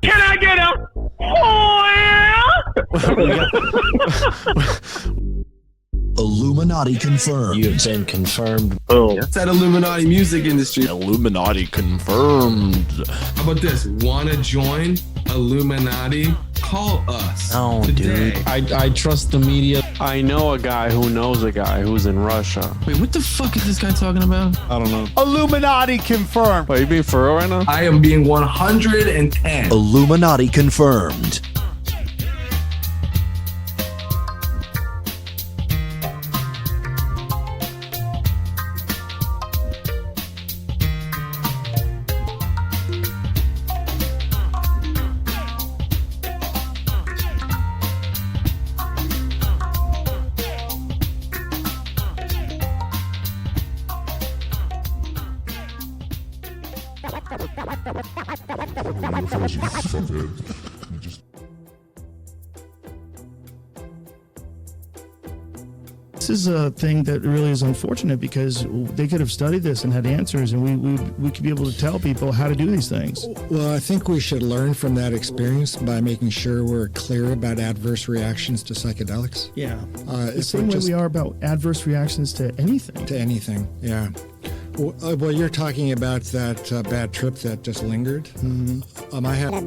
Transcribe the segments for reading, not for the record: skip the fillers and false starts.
Can I get a Illuminati Confirmed. You have been confirmed. Oh. It's that Illuminati music industry. Illuminati Confirmed. How about this? Wanna join Illuminati? Call us. No, today. dude. I trust the media. I know a guy who knows a guy who's in Russia. Wait, what the fuck is this guy talking about? I don't know. Illuminati Confirmed. Wait, you being for real right now? I am being 110. Illuminati Confirmed. This is a thing that really is unfortunate because they could have studied this and had answers, and we could be able to tell people how to do these things. Well, I think we should learn from that experience by making sure we're clear about adverse reactions to psychedelics. Yeah. The same way we are about adverse reactions to anything. To anything, yeah. Well, you're talking about that bad trip that just lingered. Mm-hmm. I had a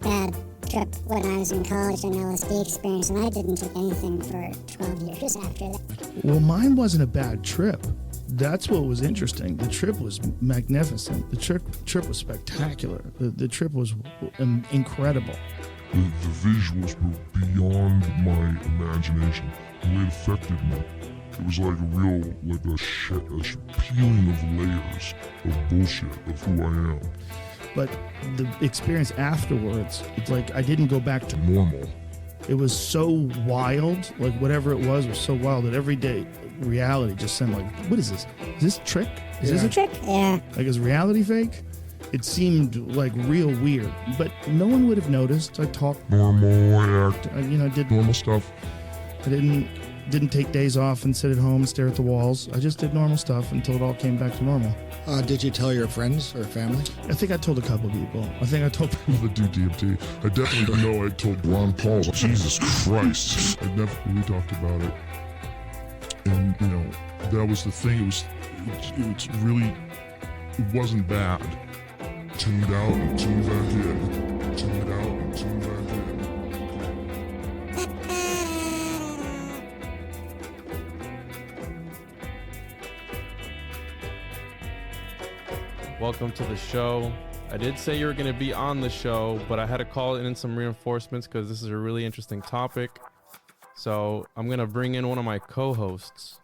bad trip when I was in college, an LSD experience, and I didn't take anything for 12 years after that. Well, mine wasn't a bad trip. That's what was interesting. The trip was magnificent. The trip was spectacular. The trip was incredible. The visuals were beyond my imagination. The way it affected me. It was like a real, like a peeling of layers of bullshit of who I am. But the experience afterwards, it's like I didn't go back to normal. It was so wild, like whatever it was so wild that every day reality just seemed like, what is this? Is this a trick? Is this a trick? Yeah. Like, is reality fake? It seemed like real weird, but no one would have noticed. I talked normal, I act, did normal stuff. I didn't take days off and sit at home and stare at the walls. I just did normal stuff until it all came back to normal. Did you tell your friends or family? I think I told a couple people. I think I told people that do DMT. I definitely know I told Ron Paul. Jesus Christ. I never really talked about it. And, that was the thing. It wasn't bad. Tuned out and tuned back in. Tuned out and tuned back in. Welcome to the show. I did say you were going to be on the show, but I had to call in some reinforcements because this is a really interesting topic. So I'm going to bring in one of my co-hosts.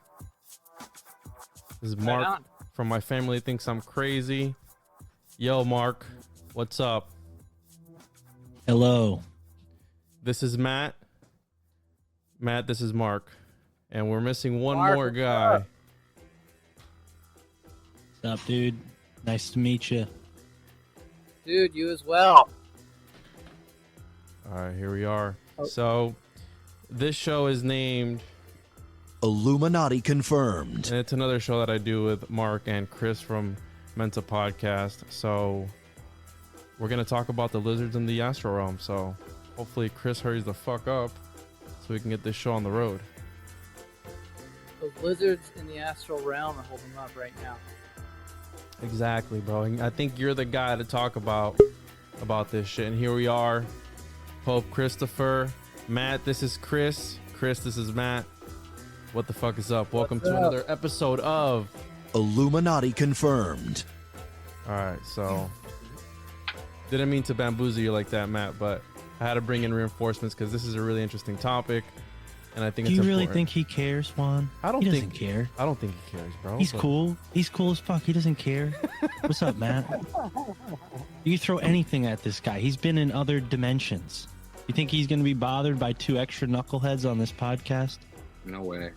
This is Mark from My Family Thinks I'm Crazy. Yo, Mark, what's up? Hello. This is Matt. Matt, this is Mark. And we're missing one more guy. What's up, dude? Nice to meet you. Dude, you as well. All right, here we are. So this show is named Illuminati Confirmed. And it's another show that I do with Mark and Chris from Mensa Podcast. So we're going to talk about the lizards in the astral realm. So hopefully Chris hurries the fuck up so we can get this show on the road. Those lizards in the astral realm are holding up right now. Exactly, bro. And I think you're the guy to talk about this shit. And here we are. Pope Christopher. Matt, this is Chris. Chris, this is Matt. What the fuck is up? Welcome to another episode of Illuminati Confirmed. All right, so didn't mean to bamboozle you like that, Matt, but I had to bring in reinforcements because this is a really interesting topic. And I think Do it's you really important. think he cares, Juan? I don't he think doesn't care. I don't think he cares, bro. He's cool. He's cool as fuck. He doesn't care. What's up, Matt? You can throw anything at this guy. He's been in other dimensions. You think he's going to be bothered by two extra knuckleheads on this podcast? No way.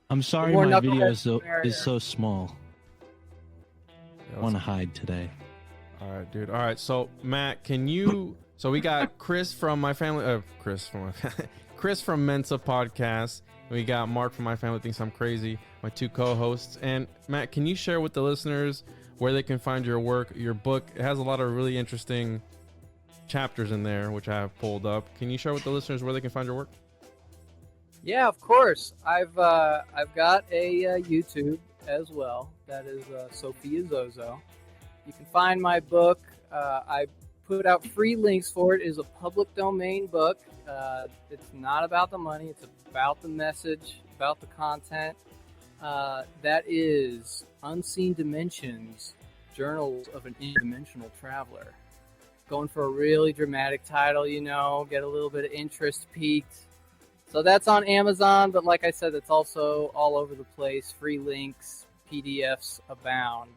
I'm sorry my video is so small. I want to hide today. All right, dude. All right, so Matt, can you... So we got Chris from My Family... Chris from Mensa Podcast. And we got Mark from My Family Thinks I'm Crazy, my two co-hosts. And Matt, can you share with the listeners where they can find your work, your book? It has a lot of really interesting chapters in there, which I have pulled up. Can you share with the listeners where they can find your work? Yeah, of course. I've got a YouTube as well. That is Sophia Zozo. You can find my book. I put out free links for it. It is a public domain book. It's not about the money. It's about the message, about the content. That is Unseen Dimensions, Journals of an Interdimensional Traveler. Going for a really dramatic title, get a little bit of interest peaked. So that's on Amazon, but like I said, it's also all over the place. Free links, PDFs abound.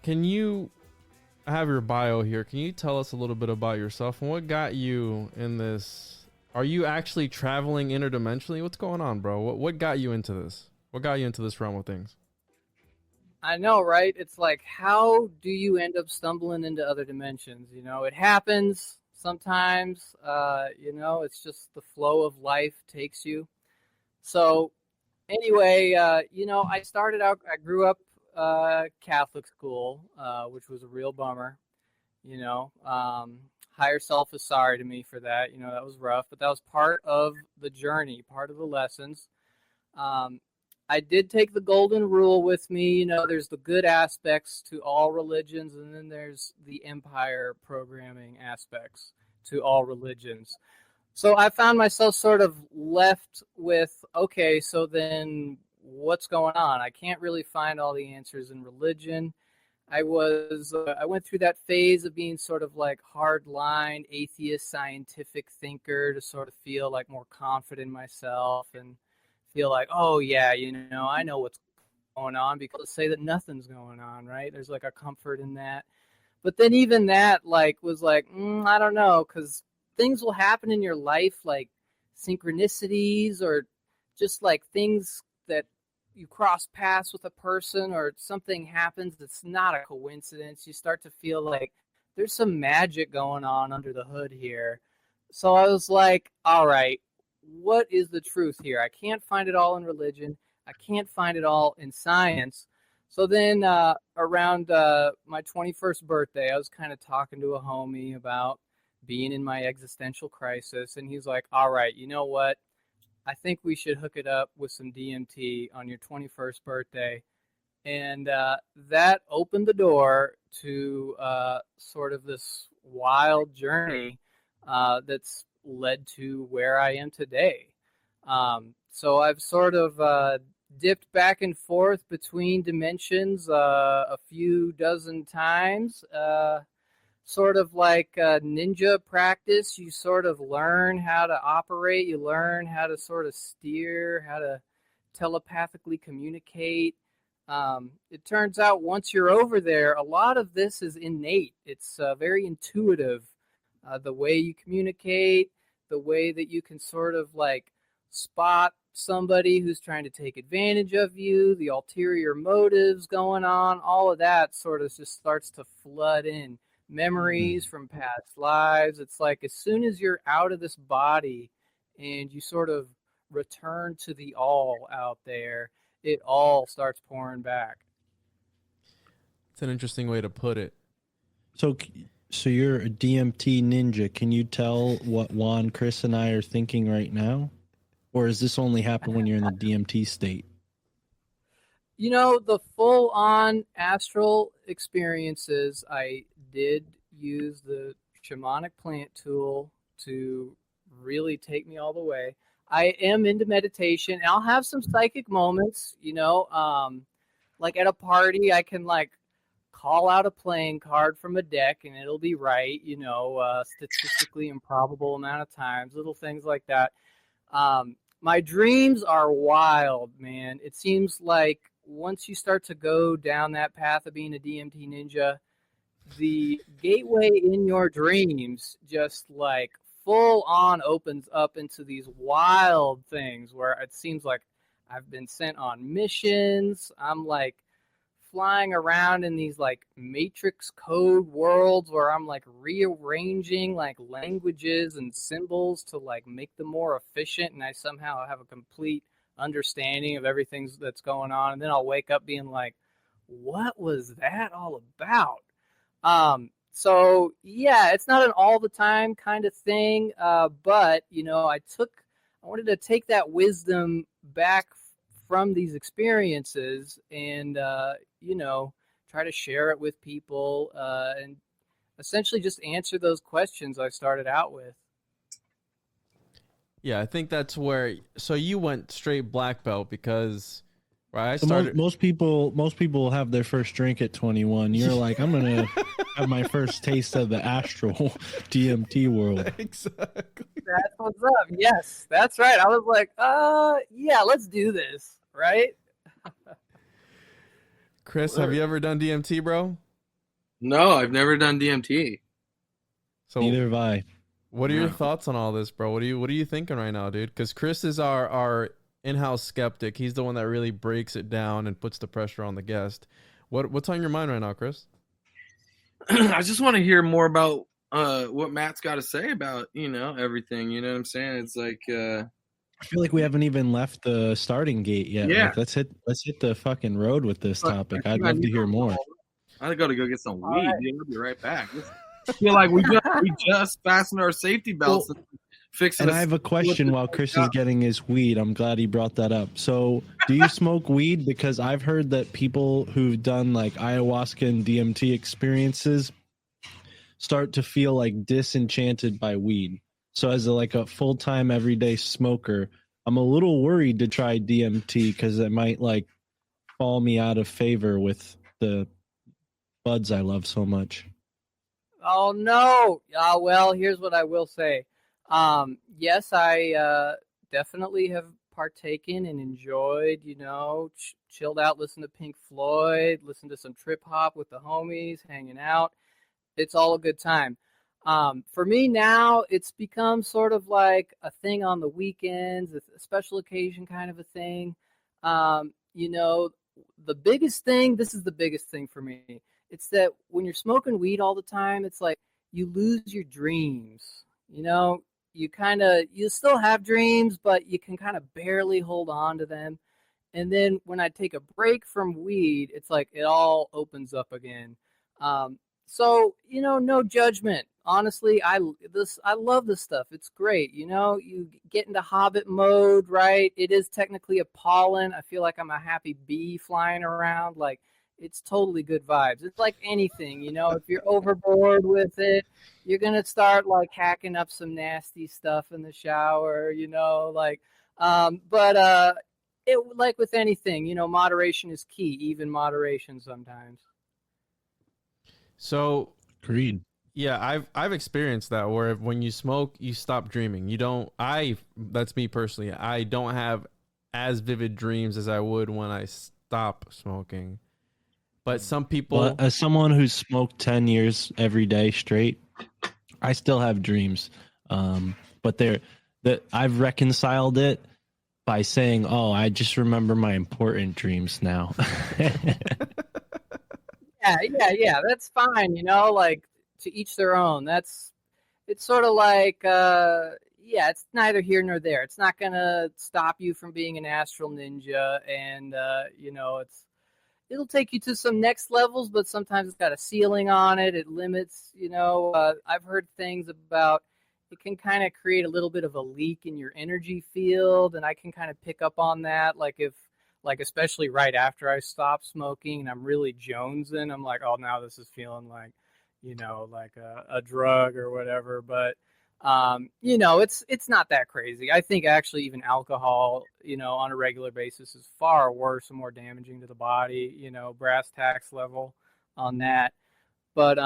Can you I have your bio here? Can you tell us a little bit about yourself and what got you in this? Are you actually traveling interdimensionally? What's going on, bro? What got you into this? What got you into this realm of things? I know, right? It's like, how do you end up stumbling into other dimensions? It happens sometimes. It's just the flow of life takes you. So anyway, I started out, I grew up Catholic school, which was a real bummer. Higher self is sorry to me for that. That was rough, but that was part of the journey, part of the lessons. I did take the golden rule with me. There's the good aspects to all religions, and then there's the empire programming aspects to all religions. So I found myself sort of left with, okay, so then what's going on? I can't really find all the answers in religion. I went through that phase of being sort of like hardline atheist scientific thinker to sort of feel like more confident in myself and feel like, oh yeah, I know what's going on, because say that nothing's going on, right? There's like a comfort in that. But then even that was like, I don't know, because things will happen in your life, like synchronicities or just like things that you cross paths with a person or something happens that's not a coincidence. You start to feel like there's some magic going on under the hood here. So I was like, all right, what is the truth here? I can't find it all in religion. I can't find it all in science. So then around my 21st birthday, I was kind of talking to a homie about being in my existential crisis. And he's like, all right, you know what? I think we should hook it up with some DMT on your 21st birthday. And that opened the door to sort of this wild journey that's led to where I am today. So I've sort of dipped back and forth between dimensions a few dozen times. Sort of like ninja practice, you sort of learn how to operate, you learn how to sort of steer, how to telepathically communicate. It turns out once you're over there, a lot of this is innate. It's very intuitive. The way you communicate, the way that you can sort of like spot somebody who's trying to take advantage of you, the ulterior motives going on, all of that sort of just starts to flood in. Memories from past lives. It's like as soon as you're out of this body and you sort of return to the all out there, it all starts pouring back. It's an interesting way to put it. So you're a DMT ninja. Can you tell what Juan, Chris, and I are thinking right now? Or does this only happen when you're in the DMT state? The full-on astral experiences, I did use the shamanic plant tool to really take me all the way. I am into meditation, and I'll have some psychic moments, like at a party, I can like call out a playing card from a deck, and it'll be right, statistically improbable amount of times, little things like that. My dreams are wild, man. It seems like once you start to go down that path of being a DMT ninja, the gateway in your dreams just like full on opens up into these wild things where it seems like I've been sent on missions. I'm like flying around in these like matrix code worlds where I'm like rearranging like languages and symbols to like make them more efficient, and I somehow have a complete understanding of everything that's going on. And then I'll wake up being like, what was that all about? So yeah, it's not an all the time kind of thing, but you know, I wanted to take that wisdom back from these experiences and you know, try to share it with people and essentially just answer those questions I started out with. Yeah, I think that's where. So you went straight black belt because, right? I So started. most people have their first drink at 21. You're like, I'm gonna have my first taste of the astral DMT world. Exactly. That's what's up. Yes, that's right. I was like, yeah, let's do this, right? Chris, have you ever done DMT, bro? No, I've never done DMT. So neither have I. What are your thoughts on all this, bro? What are you thinking right now, dude? Because Chris is our in-house skeptic. He's the one that really breaks it down and puts the pressure on the guest. What's on your mind right now, Chris? I just want to hear more about what Matt's got to say about, you know, everything. You know what I'm saying? It's like I feel like we haven't even left the starting gate yet. Yeah. Like, let's hit the fucking road with this topic. I'd love to hear more. I gotta go get some weed. Dude. I'll be right back. I feel like we just fastened our safety belts and fixing. And I have a question while Chris is getting his weed. I'm glad he brought that up. So, do you smoke weed? Because I've heard that people who've done like ayahuasca and DMT experiences start to feel like disenchanted by weed. So, as a full-time everyday smoker, I'm a little worried to try DMT because it might like fall me out of favor with the buds I love so much. Oh no! Well, here's what I will say. Yes, I definitely have partaken and enjoyed. You know, chilled out, listened to Pink Floyd, listened to some trip hop with the homies, hanging out. It's all a good time. For me now, it's become sort of like a thing on the weekends, a special occasion kind of a thing. You know, the biggest thing. This is the biggest thing for me. It's that when you're smoking weed all the time, it's like you lose your dreams. You know, you still have dreams, but you can kind of barely hold on to them. And then when I take a break from weed, it's like it all opens up again. So, you know, no judgment. Honestly, I love this stuff. It's great. You know, you get into hobbit mode, right? It is technically a pollen. I feel like I'm a happy bee flying around. Like, it's totally good vibes. It's like anything, you know, if you're overboard with it, you're going to start like hacking up some nasty stuff in the shower, you know, like, it like with anything, you know, moderation is key, even moderation sometimes. So, agreed. Yeah, I've experienced that where when you smoke, you stop dreaming. That's me personally. I don't have as vivid dreams as I would when I stop smoking. But some people, well, as someone who's smoked 10 years every day straight, I still have dreams. But I've reconciled it by saying, "Oh, I just remember my important dreams now." Yeah, that's fine. You know, like to each their own. It's sort of like, it's neither here nor there. It's not gonna stop you from being an astral ninja, and you know, it'll take you to some next levels, but sometimes it's got a ceiling on it. It limits, you know, I've heard things about it can kind of create a little bit of a leak in your energy field. And I can kind of pick up on that. Especially right after I stop smoking and I'm really jonesing, I'm like, oh, now this is feeling like, you know, like a drug or whatever. But, you know, it's not that crazy. I think actually even alcohol, you know, on a regular basis is far worse and more damaging to the body, you know, brass tacks level on that. But,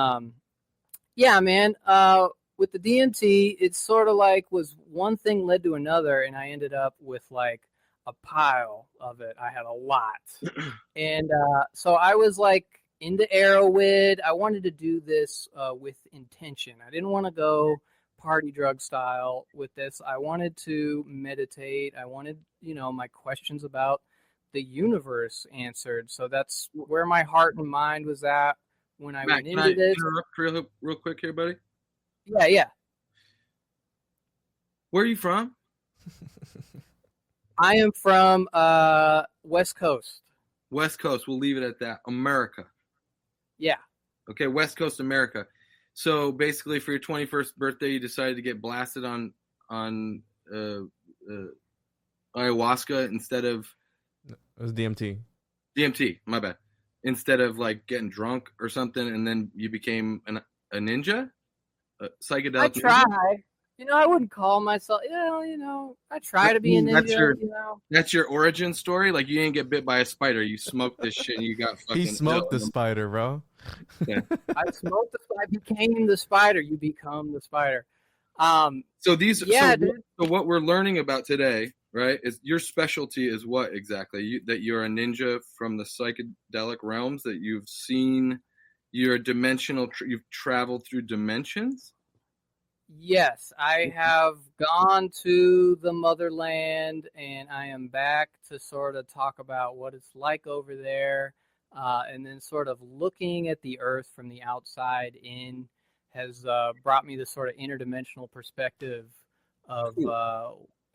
yeah, man, with the DMT, it's sort of like was one thing led to another. And I ended up with like a pile of it. I had a lot. And so I was like into Arrowhead. I wanted to do this with intention. I didn't want to go party drug style with this. I wanted to meditate. I wanted, you know, my questions about the universe answered. So that's where my heart and mind was at when I went into this. Interrupt real quick here, buddy? Yeah. Where are you from? I am from West Coast. West Coast. We'll leave it at that. America. Yeah. Okay, West Coast America. So basically, for your 21st birthday, you decided to get blasted on ayahuasca instead of It was DMT. DMT. My bad. Instead of like getting drunk or something, and then you became a ninja, a psychedelic. I try. Ninja? I wouldn't call myself. I try to be a ninja. That's your origin story. Like you didn't get bit by a spider. You smoked this shit, and you got fucking. He smoked the spider, bro. Yeah. I smoked the spider. I became the spider. You become the spider. So these. Yeah. So what we're learning about today, right, is your specialty is what exactly? That you're a ninja from the psychedelic realms. That you've seen. You're a dimensional. You've traveled through dimensions. Yes, I have gone to the motherland, and I am back to sort of talk about what it's like over there, and then sort of looking at the Earth from the outside in has brought me this sort of interdimensional perspective of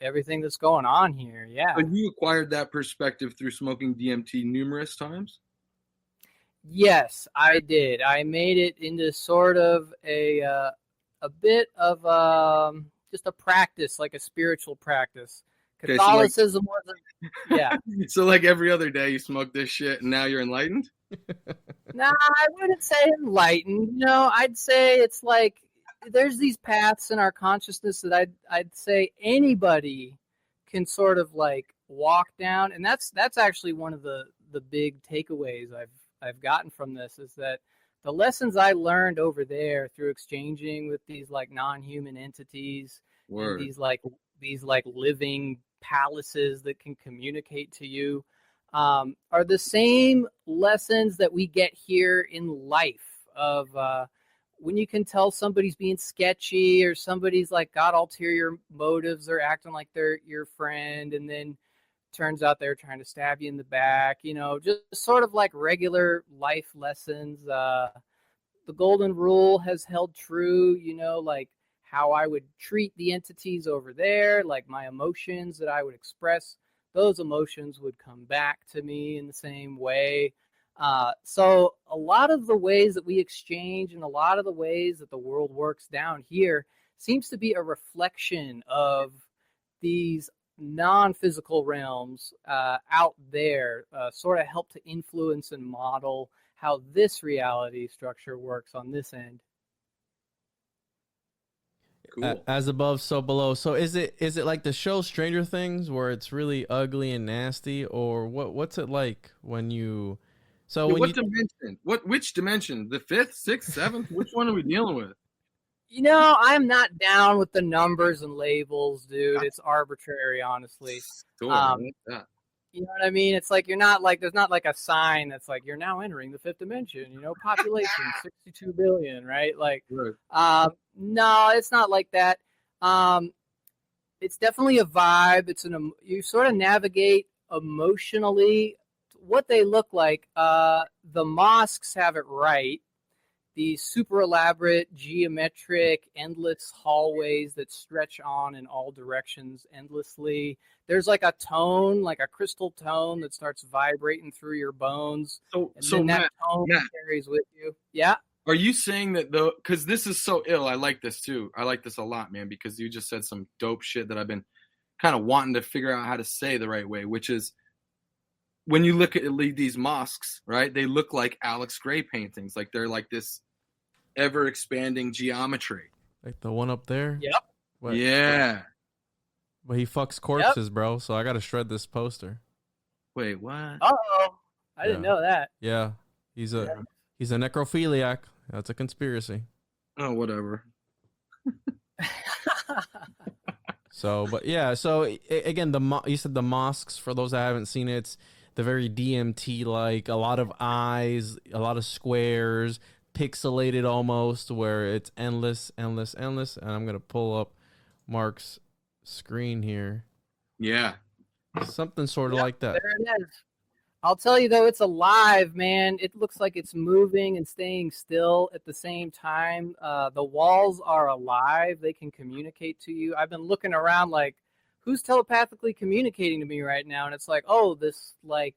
everything that's going on here. Yeah. So you acquired that perspective through smoking DMT numerous times? Yes, I did. I made it into sort of a bit of just a practice, like a spiritual practice. Catholicism wasn't, yeah. So like every other day you smoke this shit and now you're enlightened? Nah, I wouldn't say enlightened. I'd say it's like there's these paths in our consciousness that I'd say anybody can sort of like walk down, and that's actually one of the big takeaways I've gotten from this is that the lessons I learned over there through exchanging with these like non-human entities, and these like living palaces that can communicate to you, are the same lessons that we get here in life. Of when you can tell somebody's being sketchy or somebody's like got ulterior motives, they're acting like they're your friend, and then turns out they're trying to stab you in the back, just sort of like regular life lessons. The golden rule has held true, like how I would treat the entities over there, like my emotions that I would express, those emotions would come back to me in the same way. So a lot of the ways that we exchange and a lot of the ways that the world works down here seems to be a reflection of these non-physical realms out there, sort of help to influence and model how this reality structure works on this end. Cool. As above, so below. So is it like the show Stranger Things where it's really ugly and nasty, or what's it like when you? So yeah, when what dimension? Which dimension? The 5th, 6th, 7th? Which one are we dealing with? I'm not down with the numbers and labels, dude. It's arbitrary, honestly. Cool. I like that. You know what I mean? It's like you're not like there's not like a sign that's like you're now entering the 5th dimension. Population 62 billion, right? Like, right. No, it's not like that. It's definitely a vibe. You sort of navigate emotionally. What they look like. The mosques have it right. These super elaborate, geometric, endless hallways that stretch on in all directions endlessly. There's like a tone, like a crystal tone that starts vibrating through your bones. So that Matt, tone carries with you. Yeah. Are you saying that because this is so ill, I like this too. I like this a lot, man, because you just said some dope shit that I've been kind of wanting to figure out how to say the right way, which is when you look at these mosques, right? They look like Alex Gray paintings. Like they're like this ever expanding geometry. Like the one up there? Yep. What? Yeah. But he fucks corpses, bro. So I got to shred this poster. Wait, what? Uh-oh. I didn't know that. Yeah. He's a necrophiliac. That's a conspiracy. Oh, whatever. So, but yeah. So again, you said the mosques, for those that haven't seen it, it's the very DMT, like a lot of eyes, a lot of squares, pixelated almost, where it's endless. And I'm going to pull up Mark's screen here. Yeah. Something sort of like that. There it is. I'll tell you though, it's alive, man. It looks like it's moving and staying still at the same time. The walls are alive. They can communicate to you. I've been looking around like, who's telepathically communicating to me right now? And it's like, oh, this like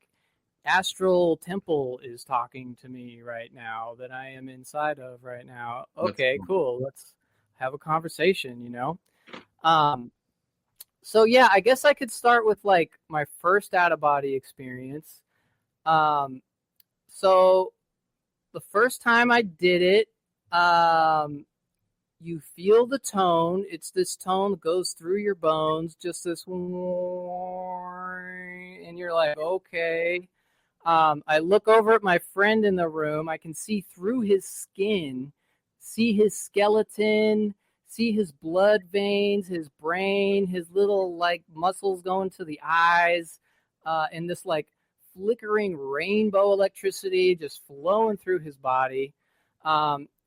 astral temple is talking to me right now that I am inside of right now. Okay, cool. Let's have a conversation, you know? So yeah, I guess I could start with like my first out of body experience. So the first time I did it, you feel the tone. It's this tone that goes through your bones, just this, and you're like, okay. I look over at my friend in the room. I can see through his skin, see his skeleton, see his blood veins, his brain, his little like muscles going to the eyes, and this like flickering rainbow electricity just flowing through his body.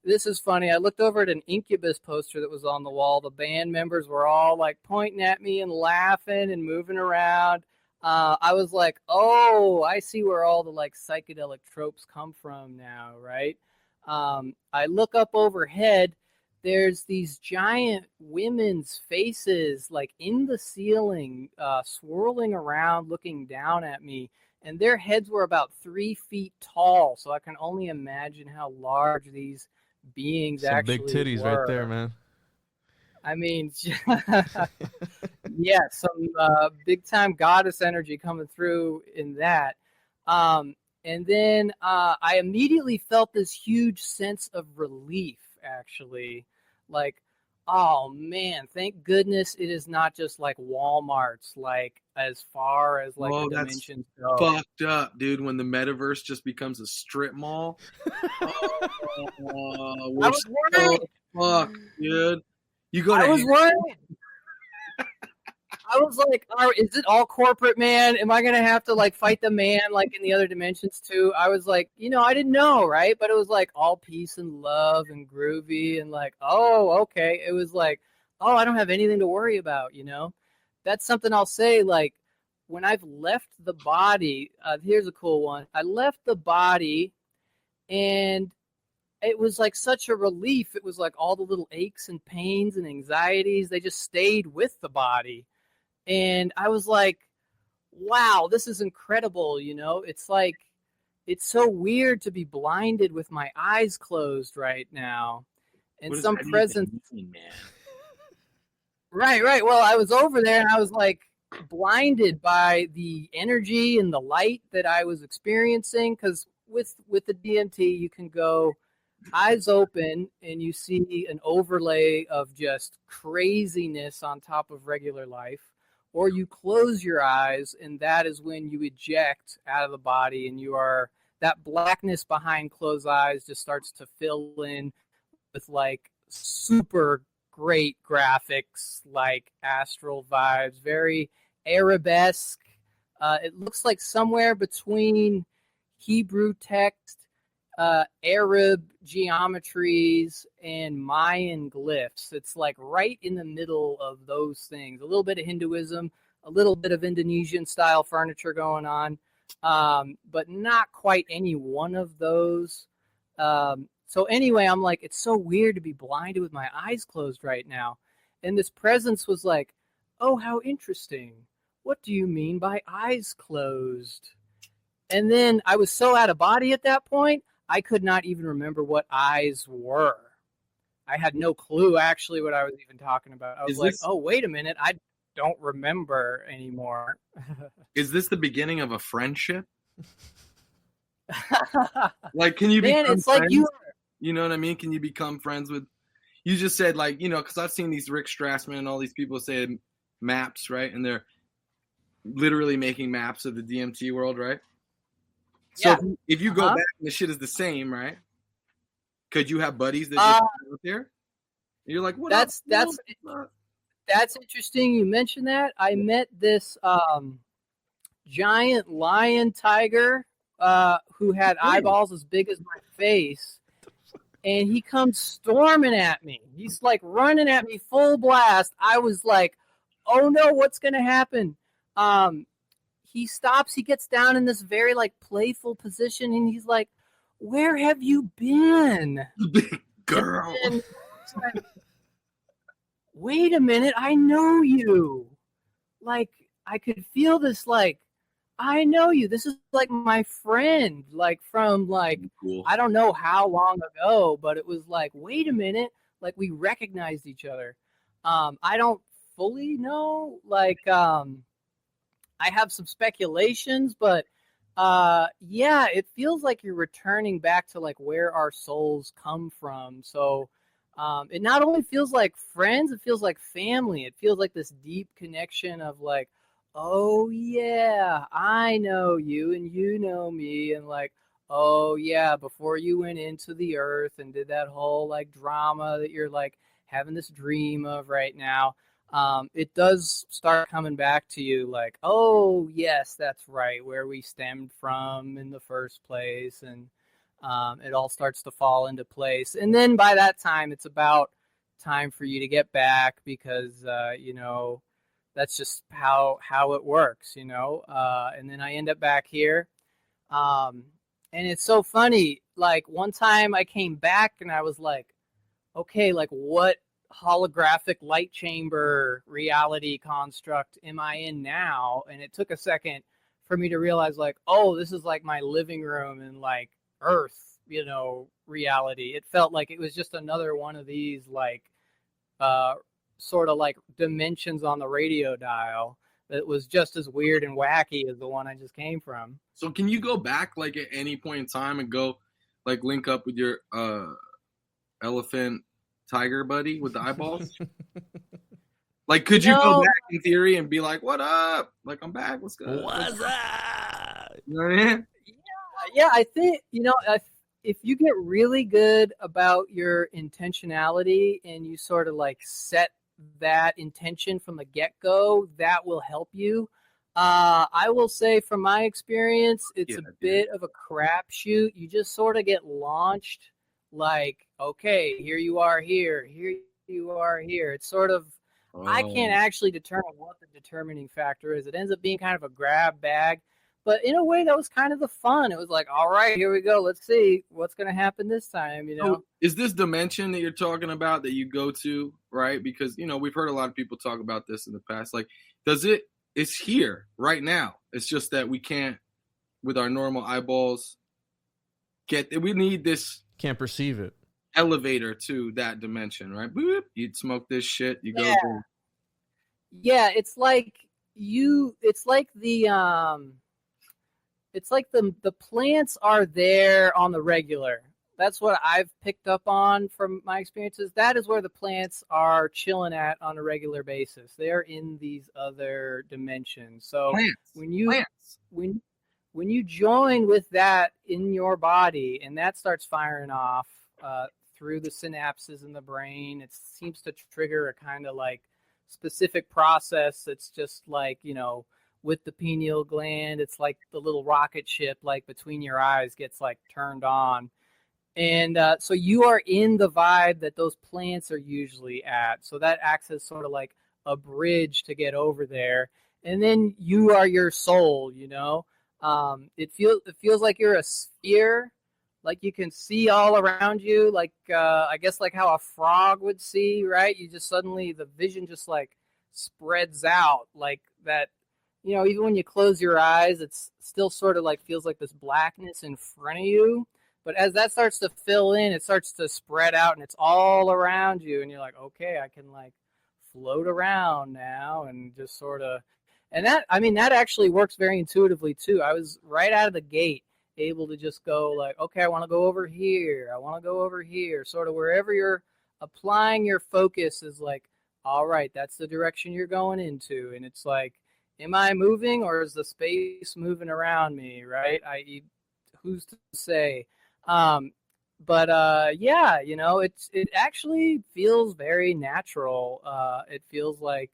This is funny. I looked over at an Incubus poster that was on the wall. The band members were all like pointing at me and laughing and moving around. I was like, oh, I see where all the like psychedelic tropes come from now, right? I look up overhead. There's these giant women's faces like in the ceiling, swirling around, looking down at me. And their heads were about 3 feet tall. So I can only imagine how large these beings Some actually big titties were. right there, man. I mean, yeah, some big time goddess energy coming through in that. And then I immediately felt this huge sense of relief, actually. Like, oh man, thank goodness it is not just like Walmart's, like as far as like the dimensions go. Fucked up, dude, when the metaverse just becomes a strip mall. I was worried. Fuck, dude. You go I was worried. I was like, is it all corporate, man? Am I going to have to like fight the man like in the other dimensions too? I was like, I didn't know, right? But it was like all peace and love and groovy and like, oh, okay. It was like, oh, I don't have anything to worry about, That's something I'll say, like, when I've left the body, here's a cool one. I left the body and it was like such a relief. It was like all the little aches and pains and anxieties, they just stayed with the body. And I was like, wow, this is incredible. It's like, it's so weird to be blinded with my eyes closed right now. And some presence. Mean, man? Right. Well, I was over there and I was like blinded by the energy and the light that I was experiencing. Because with the DMT, you can go eyes open and you see an overlay of just craziness on top of regular life, or you close your eyes and that is when you eject out of the body and that blackness behind closed eyes just starts to fill in with like super great graphics, like astral vibes, very arabesque. It looks like somewhere between Hebrew text, Arab geometries, and Mayan glyphs. It's like right in the middle of those things. A little bit of Hinduism, a little bit of Indonesian style furniture going on, but not quite any one of those. So anyway, I'm like, it's so weird to be blinded with my eyes closed right now. And this presence was like, oh, how interesting. What do you mean by eyes closed? And then I was so out of body at that point, I could not even remember what eyes were. I had no clue actually what I was even talking about. I was like, oh, wait a minute. I don't remember anymore. Is this the beginning of a friendship? Like, can you become it's friends? like You know what I mean? Can you become friends with, you just said like, because I've seen these Rick Strassman and all these people say maps, right? And they're literally making maps of the DMT world, right? So yeah. if you go back and the shit is the same, right? Could you have buddies that just out there? You're like, what? That's interesting. You mentioned that. I met this giant lion tiger who had eyeballs as big as my face, and he comes storming at me. He's like running at me full blast. I was like, oh no, what's gonna happen? He stops, he gets down in this very like playful position, and he's like, where have you been? Big girl. And like, wait a minute, I know you. Like, I could feel this like I know you. This is like my friend, like from like, Cool. I don't know how long ago, but it was like, wait a minute, like we recognized each other. I don't fully know, like, I have some speculations, but yeah, it feels like you're returning back to like where our souls come from. So it not only feels like friends, it feels like family. It feels like this deep connection of like, oh yeah, I know you and you know me, and like, oh yeah, before you went into the earth and did that whole like drama that you're like having this dream of right now. It does start coming back to you like, oh yes, that's right, where we stemmed from in the first place, and it all starts to fall into place. And then by that time, it's about time for you to get back because you know, that's just how it works, you know. And then I end up back here, and it's so funny. Like one time I came back and I was like, okay, like what holographic light chamber reality construct am I in now? And it took a second for me to realize like, oh, this is like my living room and like Earth, you know, reality. It felt like it was just another one of these like sort of like dimensions on the radio dial that was just as weird and wacky as the one I just came from. So can you go back like at any point in time and go like link up with your elephant tiger buddy with the eyeballs? Like, could you go back in theory and be like, what up? Like, I'm back. What's good? What's up? You know what I mean? Yeah, I think, you know, if you get really good about your intentionality and you sort of like set that intention from the get-go, that will help you. I will say from my experience, it's a bit of a crapshoot. You just sort of get launched like, okay, here you are here you are here. It's sort of, I can't actually determine what the determining factor is. It ends up being kind of a grab bag, but in a way that was kind of the fun. It was like, all right, here we go. Let's see what's going to happen this time, you know? So is this dimension that you're talking about that you go to, right? Because, you know, we've heard a lot of people talk about this in the past. Like, it's here right now. It's just that we can't, with our normal eyeballs, we need this. Can't perceive it. Elevator to that dimension, right? Boop, you'd smoke this shit. You go. Yeah, it's like the plants are there on the regular. That's what I've picked up on from my experiences. That is where the plants are chilling at on a regular basis. They're in these other dimensions. So when you join with that in your body and that starts firing off through the synapses in the brain, it seems to trigger a kind of like specific process that's just like, you know, with the pineal gland, it's like the little rocket ship like between your eyes gets like turned on. And so you are in the vibe that those plants are usually at. So that acts as sort of like a bridge to get over there. And then you are your soul, you know. It feels like you're a sphere, like you can see all around you, like I guess like how a frog would see, right? You just suddenly, the vision just like spreads out like that. You know, even when you close your eyes, it's still sort of like feels like this blackness in front of you. But as that starts to fill in, it starts to spread out and it's all around you. And you're like, okay, I can like float around now and just sort of, and that actually works very intuitively too. I was right out of the gate able to just go like, okay, I want to go over here. I want to go over here. Sort of wherever you're applying your focus is like, all right, that's the direction you're going into. And it's like, am I moving or is the space moving around me, right? Who's to say? But yeah, you know, it actually feels very natural. It feels like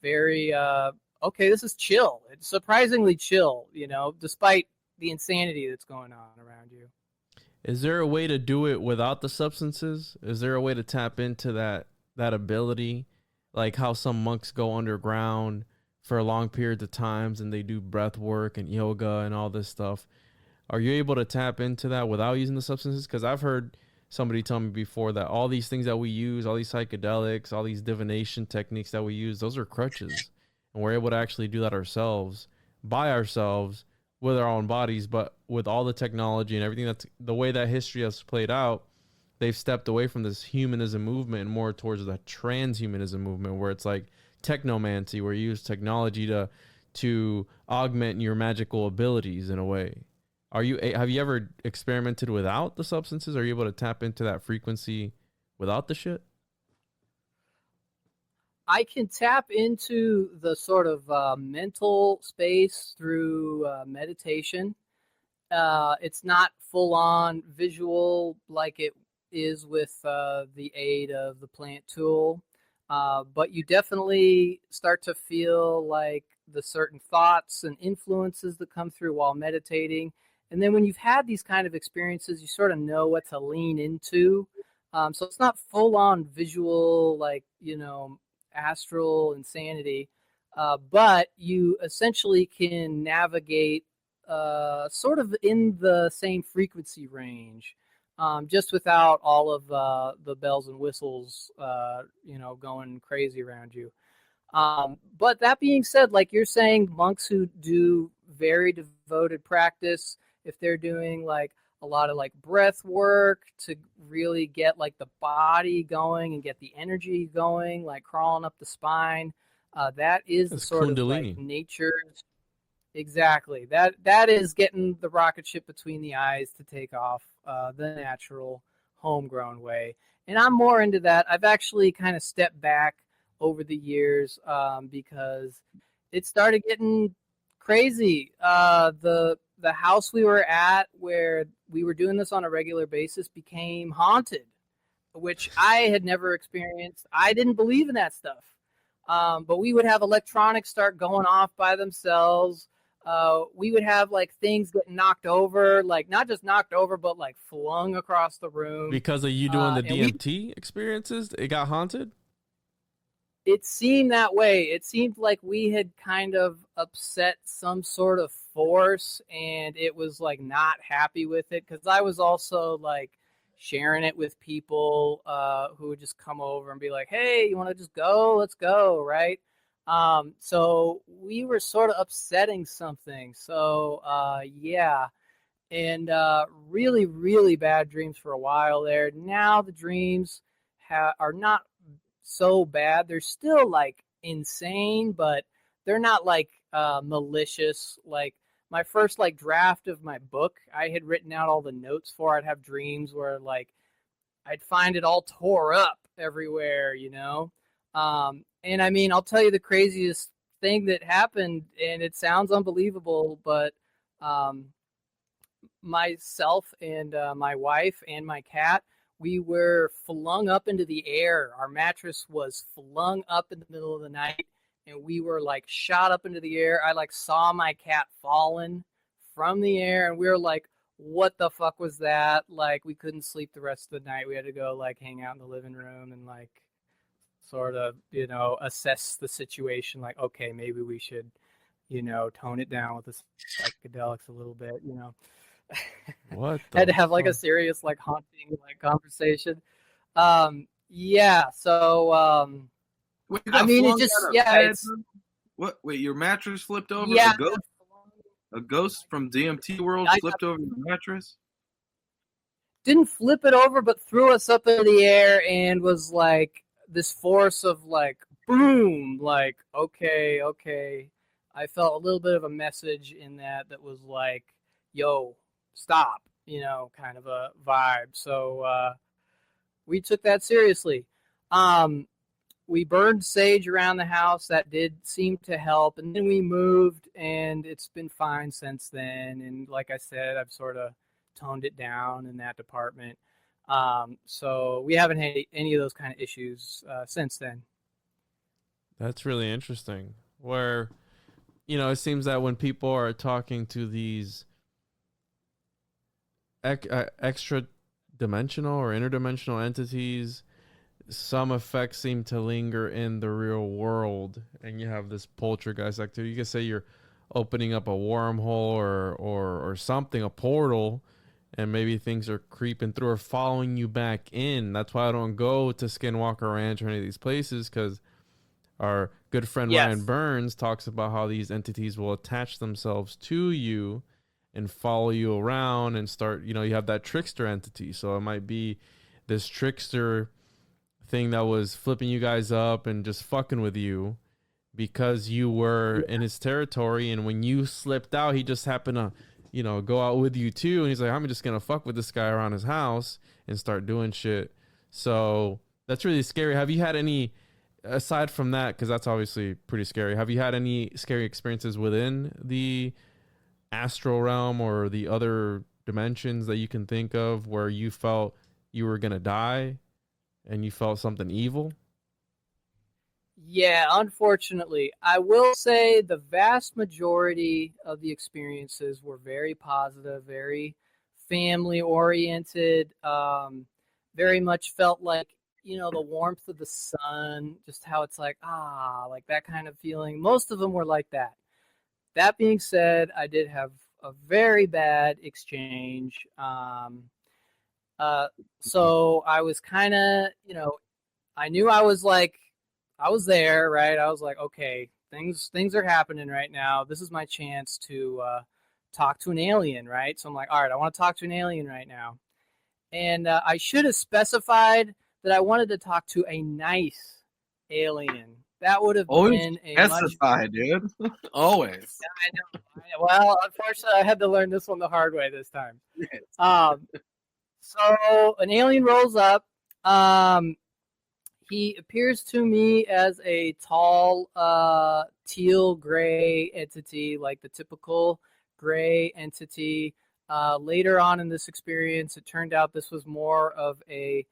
very, okay, this is chill. It's surprisingly chill, you know, despite the insanity that's going on around you. Is there a way to do it without the substances? Is there a way to tap into that ability? Like how some monks go underground for long periods of times and they do breath work and yoga and all this stuff. Are you able to tap into that without using the substances? Because I've heard somebody tell me before that all these things that we use, all these psychedelics, all these divination techniques that we use, those are crutches. And we're able to actually do that ourselves by ourselves with our own bodies, but with all the technology and everything, that's the way that history has played out, they've stepped away from this humanism movement and more towards the transhumanism movement, where it's like technomancy, where you use technology to augment your magical abilities in a way. Have you ever experimented without the substances? Are you able to tap into that frequency without the shit? I can tap into the sort of mental space through meditation. It's not full on visual like it is with the aid of the plant tool, but you definitely start to feel like the certain thoughts and influences that come through while meditating. And then when you've had these kind of experiences, you sort of know what to lean into. So it's not full on visual, like, astral insanity, but you essentially can navigate sort of in the same frequency range, just without all of the bells and whistles, going crazy around you. But that being said, like you're saying, monks who do very devoted practice, if they're doing like a lot of like breath work to really get like the body going and get the energy going, like crawling up the spine, that is the sort of like nature's. Exactly. That is getting the rocket ship between the eyes to take off the natural homegrown way. And I'm more into that. I've actually kind of stepped back over the years because it started getting crazy. The house we were at where we were doing this on a regular basis became haunted, which I had never experienced. I didn't believe in that stuff. But we would have electronics start going off by themselves. We would have like things getting knocked over, like not just knocked over, but like flung across the room. Because of you doing the DMT experiences, it got haunted? It seemed that way. It seemed like we had kind of upset some sort of force, and it was like not happy with it, because I was also like sharing it with people who would just come over and be like, hey, you want to just go? Let's go, right? So we were sort of upsetting something. So yeah, and really, really bad dreams for a while there. Now the dreams are not so bad. They're still like insane, but they're not like malicious. Like my first like draft of my book, I had written out all the notes for. I'd have dreams where like I'd find it all tore up everywhere, and I mean, I'll tell you the craziest thing that happened, and it sounds unbelievable, but myself and my wife and my cat, we were flung up into the air. Our mattress was flung up in the middle of the night, and we were like shot up into the air. I like saw my cat falling from the air, and we were like, what the fuck was that? Like, we couldn't sleep the rest of the night. We had to go like hang out in the living room and like sort of, assess the situation. Like, okay, maybe we should, tone it down with the psychedelics a little bit, What? Had to have like a serious, like haunting, like conversation. Yeah. So, Wait, I mean, it just, it's. What? Wait, your mattress flipped over? Yeah. A ghost from DMT world flipped over your mattress? Didn't flip it over, but threw us up in the air and was like this force of like, boom, like, okay. I felt a little bit of a message in that was like, yo, stop, kind of a vibe. So we took that seriously. We burned sage around the house. That did seem to help. And then we moved, and it's been fine since then. And like I said, I've sort of toned it down in that department. So we haven't had any of those kind of issues since then. That's really interesting. Where, it seems that when people are talking to these extra dimensional or interdimensional entities, some effects seem to linger in the real world, and you have this poltergeist activity. You could say you're opening up a wormhole or something, a portal, and maybe things are creeping through or following you back in. That's why I don't go to Skinwalker Ranch or any of these places, because our good friend Yes. Ryan Burns talks about how these entities will attach themselves to you and follow you around and start, you have that trickster entity. So it might be this trickster thing that was flipping you guys up and just fucking with you because you were in his territory. And when you slipped out, he just happened to, go out with you too. And he's like, I'm just going to fuck with this guy around his house and start doing shit. So that's really scary. Have you had any, aside from that, because that's obviously pretty scary, have you had any scary experiences within the astral realm or the other dimensions that you can think of where you felt you were going to die and you felt something evil? Yeah, unfortunately, I will say the vast majority of the experiences were very positive, very family oriented, very much felt like, the warmth of the sun, just how it's like, like that kind of feeling. Most of them were like that. That being said, I did have a very bad exchange. So I was kind of, I knew I was there, right? I was like, okay, things are happening right now. This is my chance to talk to an alien, right? So I'm like, all right, I want to talk to an alien right now. And I should have specified that I wanted to talk to a nice alien. That would have been a specify, dude. Always. I know. Well, unfortunately, I had to learn this one the hard way this time. So an alien rolls up. He appears to me as a tall, teal gray entity, like the typical gray entity. Later on in this experience, it turned out this was more of a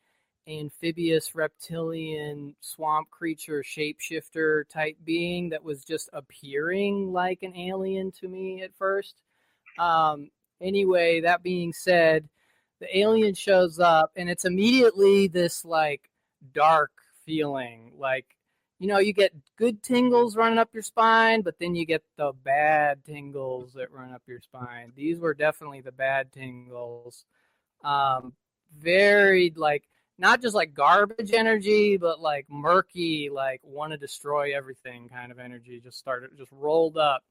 amphibious reptilian swamp creature shapeshifter type being that was just appearing like an alien to me at first. Anyway, that being said, the alien shows up and it's immediately this like dark feeling, like, you get good tingles running up your spine, but then you get the bad tingles that run up your spine. These were definitely the bad tingles. Very like, not just like garbage energy, but like murky, like want to destroy everything kind of energy just rolled up.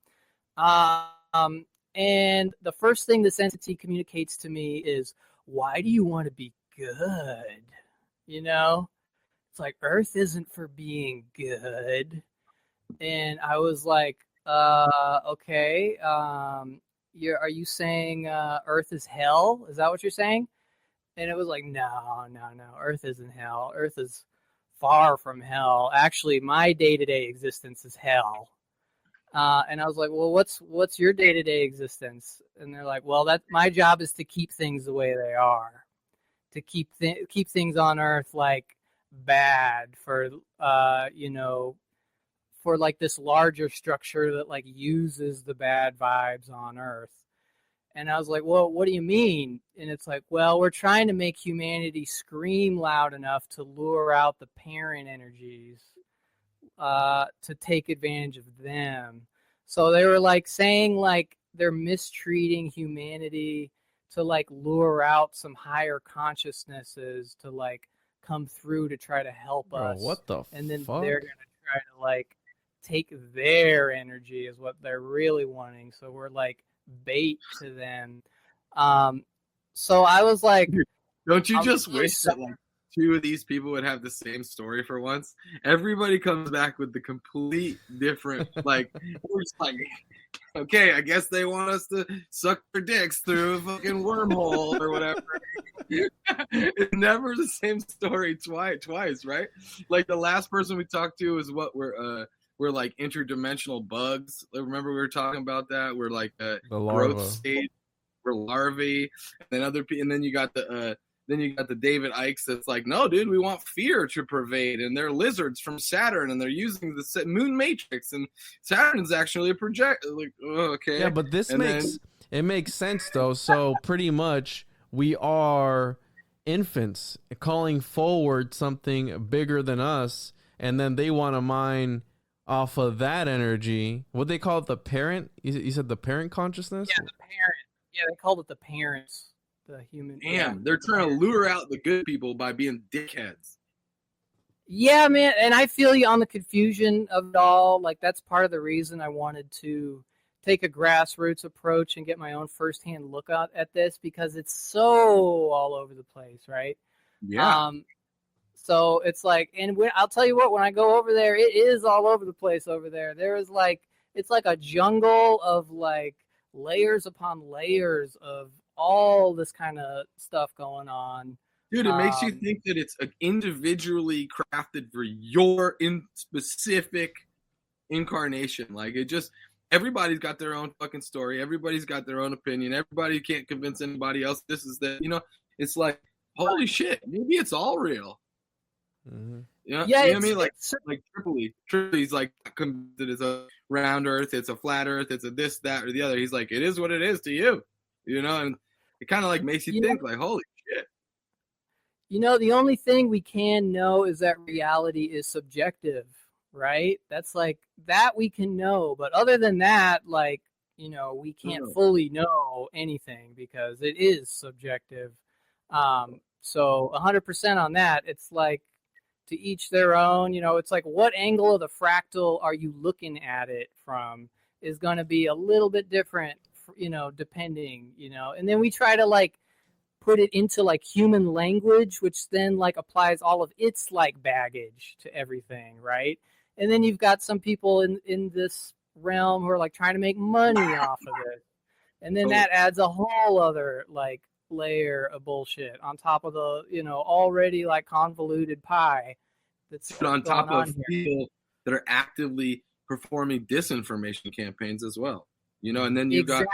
And the first thing this entity communicates to me is, why do you want to be good? It's like, Earth isn't for being good. And I was like, okay, are you saying Earth is hell? Is that what you're saying? And it was like, no, Earth isn't hell. Earth is far from hell. Actually, my day-to-day existence is hell. And I was like, well, what's your day-to-day existence? And they're like, well, my job is to keep things the way they are, to keep things on Earth like bad for for like this larger structure that like uses the bad vibes on Earth. And I was like, well, what do you mean? And it's like, well, we're trying to make humanity scream loud enough to lure out the parent energies to take advantage of them. So they were like saying like they're mistreating humanity to like lure out some higher consciousnesses to like come through to try to help us. What the and then fuck? They're gonna try to like take their energy is what they're really wanting. So we're like bait to them. So I was like, don't you just wish that like two of these people would have the same story for once? Everybody comes back with the complete different, like, we're just like, okay, I guess they want us to suck their dicks through a fucking wormhole or whatever. It's never the same story twice, right? Like the last person we talked to is what we're like interdimensional bugs. Remember we were talking about that? We're like the growth stage. We're larvae, and then you got the David Ikes that's like, no, dude, we want fear to pervade, and they're lizards from Saturn, and they're using the moon matrix, and Saturn's actually a project. Like, okay, yeah, but this makes sense though. So pretty much we are infants calling forward something bigger than us, and then they want to mine off of that energy. What they call it, the parent? You said the parent consciousness? Yeah, the parent. Yeah, they called it the parents. The human. Damn, they're trying to lure out the good people by being dickheads. Yeah, man, and I feel you on the confusion of it all. Like, that's part of the reason I wanted to take a grassroots approach and get my own firsthand look at this, because it's so all over the place, right? Yeah. So it's like, and I'll tell you what, when I go over there, it is all over the place over there. There is like, it's like a jungle of like layers upon layers of all this kind of stuff going on. Dude, it makes you think that it's individually crafted for your specific incarnation. Like, it just, everybody's got their own fucking story. Everybody's got their own opinion. Everybody can't convince anybody else this is that. You know, it's like, holy shit, maybe it's all real. Mm-hmm. You know, Yeah, you know what I mean? Like Tripoli's like convinced it is a round Earth, it's a flat Earth, it's a this, that, or the other. He's like, it is what it is to you. You know, and it kind of like makes you think, like, holy shit. You know, the only thing we can know is that reality is subjective, right? That's like, that we can know. But other than that, like, you know, we can't fully know anything because it is subjective. So 100% on that, it's like, to each their own. You know, it's like, what angle of the fractal are you looking at it from is going to be a little bit different, you know, depending, you know. And then we try to like put it into like human language, which then like applies all of its like baggage to everything, right? And then you've got some people in this realm who are like trying to make money off of it, and then that adds a whole other like layer of bullshit on top of the, you know, already like convoluted pie that's on top of here. People that are actively performing disinformation campaigns as well, you know. And then you got, it's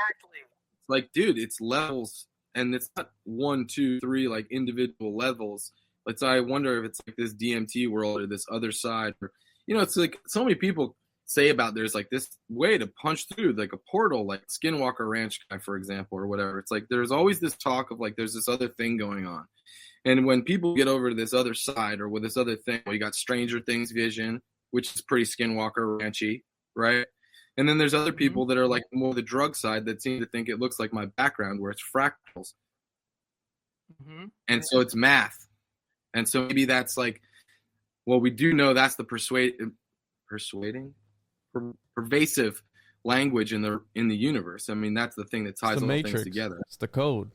like, dude, it's levels, and it's not 1, 2, 3 like individual levels. It's, I wonder if it's like this DMT world or this other side, or, you know, it's like so many people say about there's like this way to punch through like a portal, like Skinwalker Ranch guy, for example, or whatever. It's like there's always this talk of like there's this other thing going on. And when people get over to this other side or with this other thing, well, you got Stranger Things vision, which is pretty Skinwalker Ranchy, right? And then there's other people that are like more the drug side that seem to think it looks like my background, where it's fractals. And so it's math. And so maybe that's like, well, we do know that's the pervasive language in the universe. I mean, that's the thing that ties all things together. It's the code.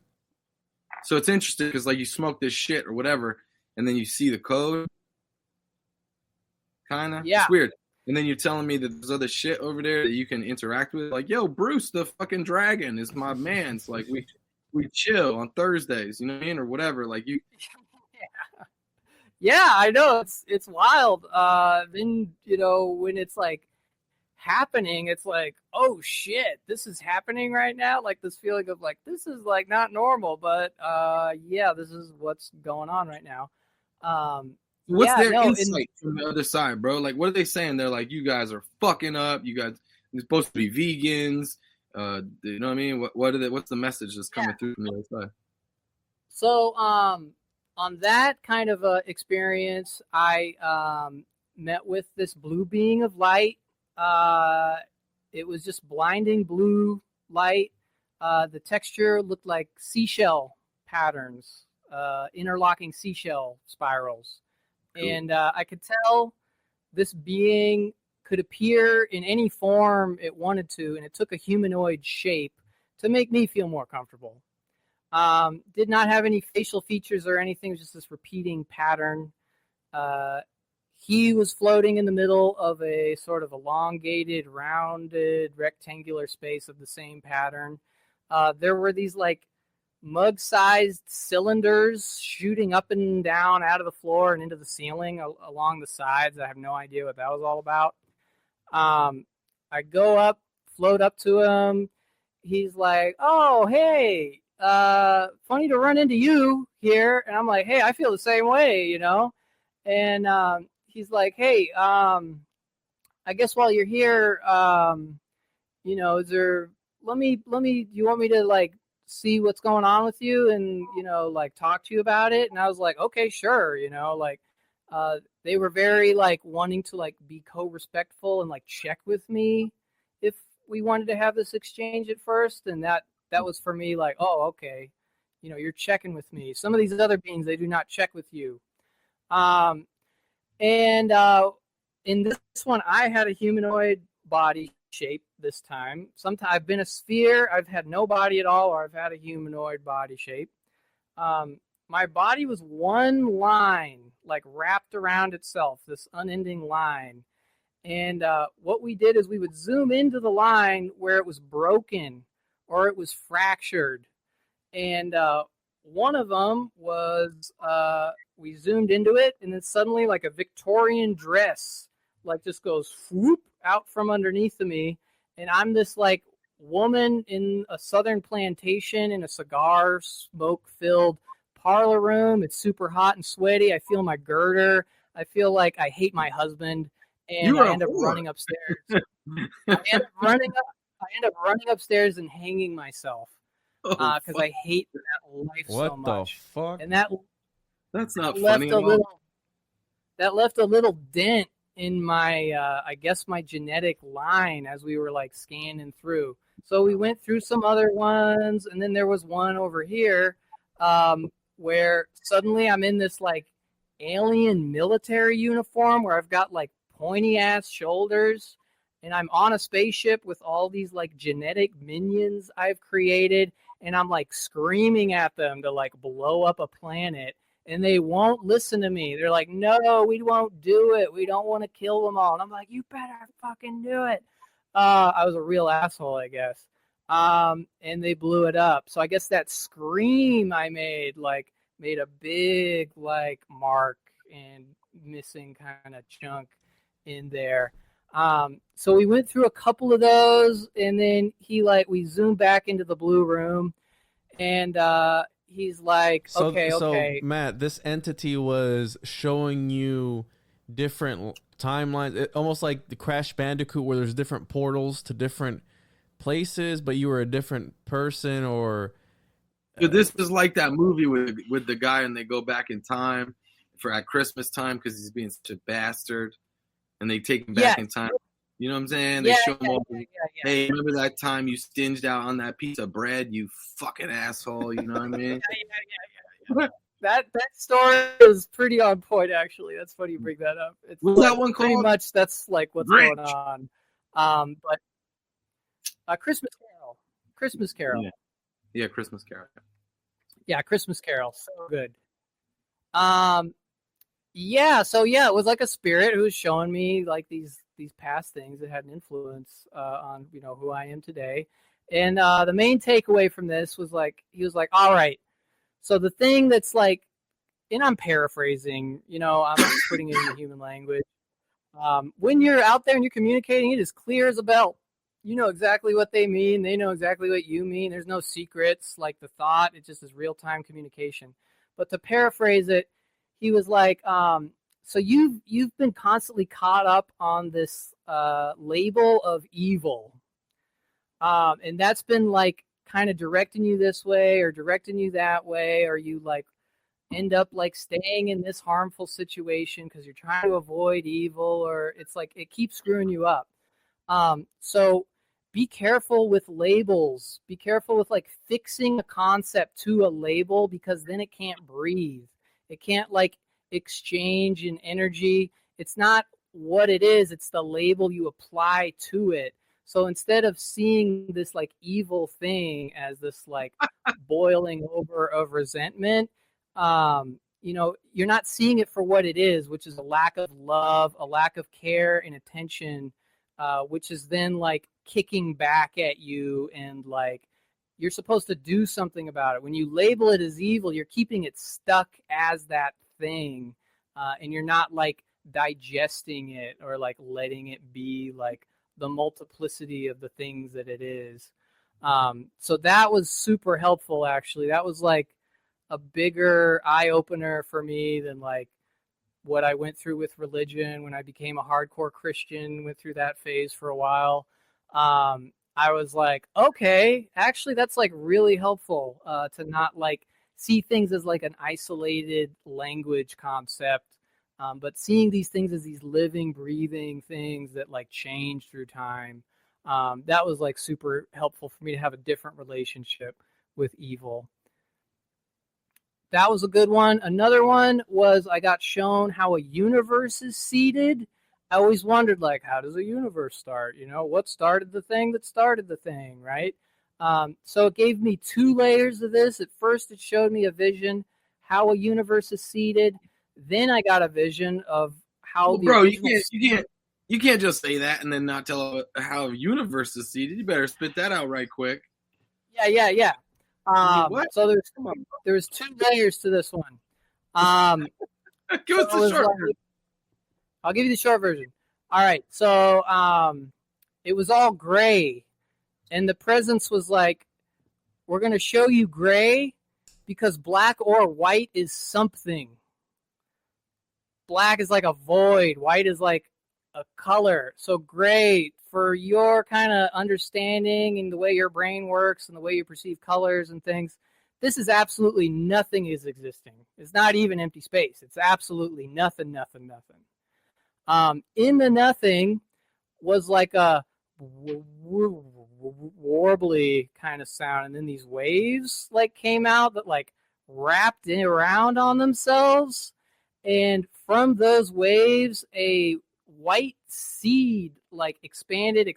So it's interesting because like you smoke this shit or whatever, and then you see the code. Kind of. Yeah. It's weird. And then you're telling me that there's other shit over there that you can interact with. Like, yo, Bruce, the fucking dragon is my man. It's like we chill on Thursdays, you know what I mean, or whatever. Like you. Yeah, I know, it's wild. Then, you know, when it's like happening, it's like, oh shit, this is happening right now. Like this feeling of like, this is like not normal, but yeah, this is what's going on right now. What's their insight from the other side, bro? Like, what are they saying? They're like, you guys are fucking up. You guys are supposed to be vegans. You know what I mean? What's the message that's coming through from the other side? So, on that kind of experience, I met with this blue being of light. It was just blinding blue light. The texture looked like seashell patterns, interlocking seashell spirals. Cool. And I could tell this being could appear in any form it wanted to, and it took a humanoid shape to make me feel more comfortable. Did not have any facial features or anything. It was just this repeating pattern. He was floating in the middle of a sort of elongated, rounded, rectangular space of the same pattern. There were these like mug-sized cylinders shooting up and down out of the floor and into the ceiling along the sides. I have no idea what that was all about. I go up, float up to him. He's like, oh, hey, funny to run into you here. And I'm like, hey, I feel the same way, you know? And he's like, hey, I guess while you're here, you know, is there, you want me to like see what's going on with you and, you know, like talk to you about it? And I was like, okay, sure. You know, like, they were very like wanting to like be co-respectful and like check with me if we wanted to have this exchange at first. And that was for me like, oh, okay, you know, you're checking with me. Some of these other beings, they do not check with you. And And in this one, I had a humanoid body shape this time. Sometimes I've been a sphere, I've had no body at all, or I've had a humanoid body shape. My body was one line, like wrapped around itself, this unending line. And what we did is we would zoom into the line where it was broken or it was fractured. And one of them was we zoomed into it, and then suddenly, like a Victorian dress, like just goes whoop out from underneath of me, and I'm this like woman in a southern plantation in a cigar smoke-filled parlor room. It's super hot and sweaty. I feel my girder. I feel like I hate my husband, and I end up running upstairs. I end up running upstairs and hanging myself because I hate that life so much. What the fuck? And that's not left funny. That left a little dent in my, I guess, my genetic line as we were like scanning through. So we went through some other ones, and then there was one over here where suddenly I'm in this like alien military uniform where I've got like pointy ass shoulders, and I'm on a spaceship with all these like genetic minions I've created, and I'm like screaming at them to like blow up a planet, and they won't listen to me. They're like, no, we won't do it. We don't want to kill them all. And I'm like, you better fucking do it. I was a real asshole, I guess. And they blew it up. So I guess that scream I made a big like mark and missing kind of chunk in there. So we went through a couple of those, and then we zoomed back into the blue room, and he's like, okay. So Matt, this entity was showing you different timelines, almost like the Crash Bandicoot, where there's different portals to different places, but you were a different person, or. Dude, this is like that movie with the guy, and they go back in time at Christmas time because he's being such a bastard, and they take him back in time. You know what I'm saying? They show him, hey, remember that time you stinged out on that piece of bread, you fucking asshole? You know what I mean? Yeah. That story is pretty on point, actually. That's funny you bring that up. It's What's that one called? Pretty much that's like what's going on. But Christmas Carol. Yeah, Christmas Carol. Yeah, Christmas Carol. So good. It was like a spirit who was showing me like these past things that had an influence on who I am today. And the main takeaway from this was like, he was like, all right, so the thing that's like, and I'm paraphrasing, I'm putting it in human language. When you're out there and you're communicating, it is clear as a bell. You know exactly what they mean. They know exactly what you mean. There's no secrets like the thought. It just is real-time communication. But to paraphrase it, he was like, so you've been constantly caught up on this label of evil. And that's been like kind of directing you this way or directing you that way, or you like end up like staying in this harmful situation because you're trying to avoid evil, or it's like it keeps screwing you up. So be careful with labels. Be careful with like fixing a concept to a label, because then it can't breathe. It can't like exchange in energy. It's not what it is. It's the label you apply to it. So instead of seeing this like evil thing as this like boiling over of resentment, you're not seeing it for what it is, which is a lack of love, a lack of care and attention, which is then like kicking back at you, and like you're supposed to do something about it. When you label it as evil, you're keeping it stuck as that thing, and you're not like digesting it or like letting it be like the multiplicity of the things that it is. So that was super helpful, actually. That was like a bigger eye-opener for me than like what I went through with religion when I became a hardcore Christian, went through that phase for a while. I was like, okay, actually that's like really helpful to not like see things as like an isolated language concept, but seeing these things as these living, breathing things that like change through time. That was like super helpful for me to have a different relationship with evil. That was a good one. Another one was I got shown how a universe is seeded. I always wondered, like, how does a universe start? You know, what started the thing that started the thing, right? So it gave me 2 layers of this. At first, it showed me a vision how a universe is seeded. Then I got a vision of how the original... you can't just say that and then not tell how a universe is seeded. You better spit that out right quick. Yeah. What? So there's 2 layers to this one. Give us the short version. I'll give you the short version. All right. So it was all gray, and the presence was like, we're going to show you gray because black or white is something. Black is like a void. White is like a color. So gray, for your kind of understanding and the way your brain works and the way you perceive colors and things, this is absolutely nothing is existing. It's not even empty space. It's absolutely nothing. In the nothing was like a warbly kind of sound, and then these waves like came out that like wrapped around on themselves, and from those waves a white seed like expanded,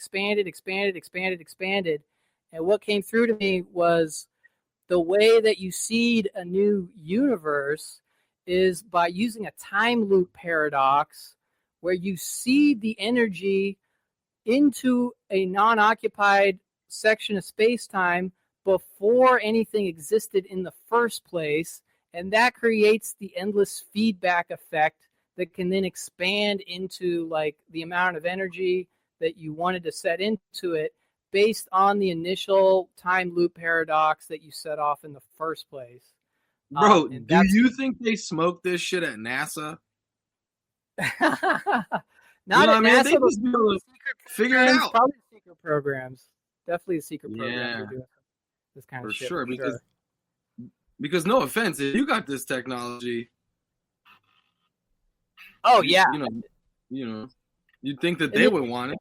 and what came through to me was the way that you seed a new universe is by using a time loop paradox, where you seed the energy into a non-occupied section of space-time before anything existed in the first place, and that creates the endless feedback effect that can then expand into like the amount of energy that you wanted to set into it based on the initial time loop paradox that you set off in the first place. Bro, do you think they smoked this shit at NASA? Not at NASA, They just be able to figure it out. Probably secret programs. Definitely a secret program. Yeah, Doing this kind for of shit. sure. Because no offense, if you got this technology, oh yeah, you know, you'd think that they would want it.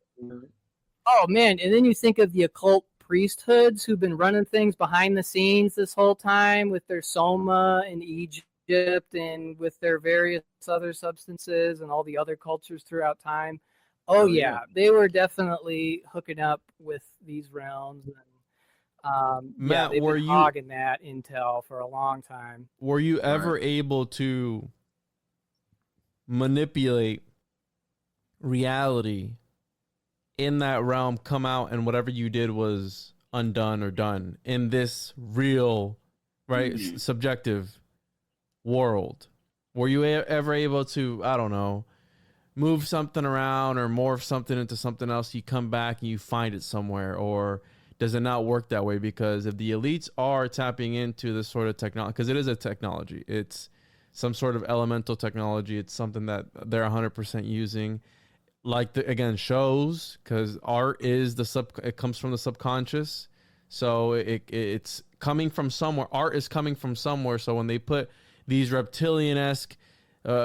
Oh man, and then you think of the occult priesthoods who've been running things behind the scenes this whole time with their soma in Egypt and with their various other substances and all the other cultures throughout time. Oh yeah, they were definitely hooking up with these realms. And, Matt, they've were been you hogging that intel for a long time? Were you ever able to manipulate reality in that realm, come out, and whatever you did was undone or done in this real, right, subjective world? Were you ever able to, I don't know, move something around or morph something into something else? You come back and you find it somewhere, or does it not work that way? Because if the elites are tapping into this sort of technology, because it is a technology, it's some sort of elemental technology, it's something that they're 100% using. Like again, shows, because art is it comes from the subconscious, so it's coming from somewhere. Art is coming from somewhere. So when they put these reptilian-esque,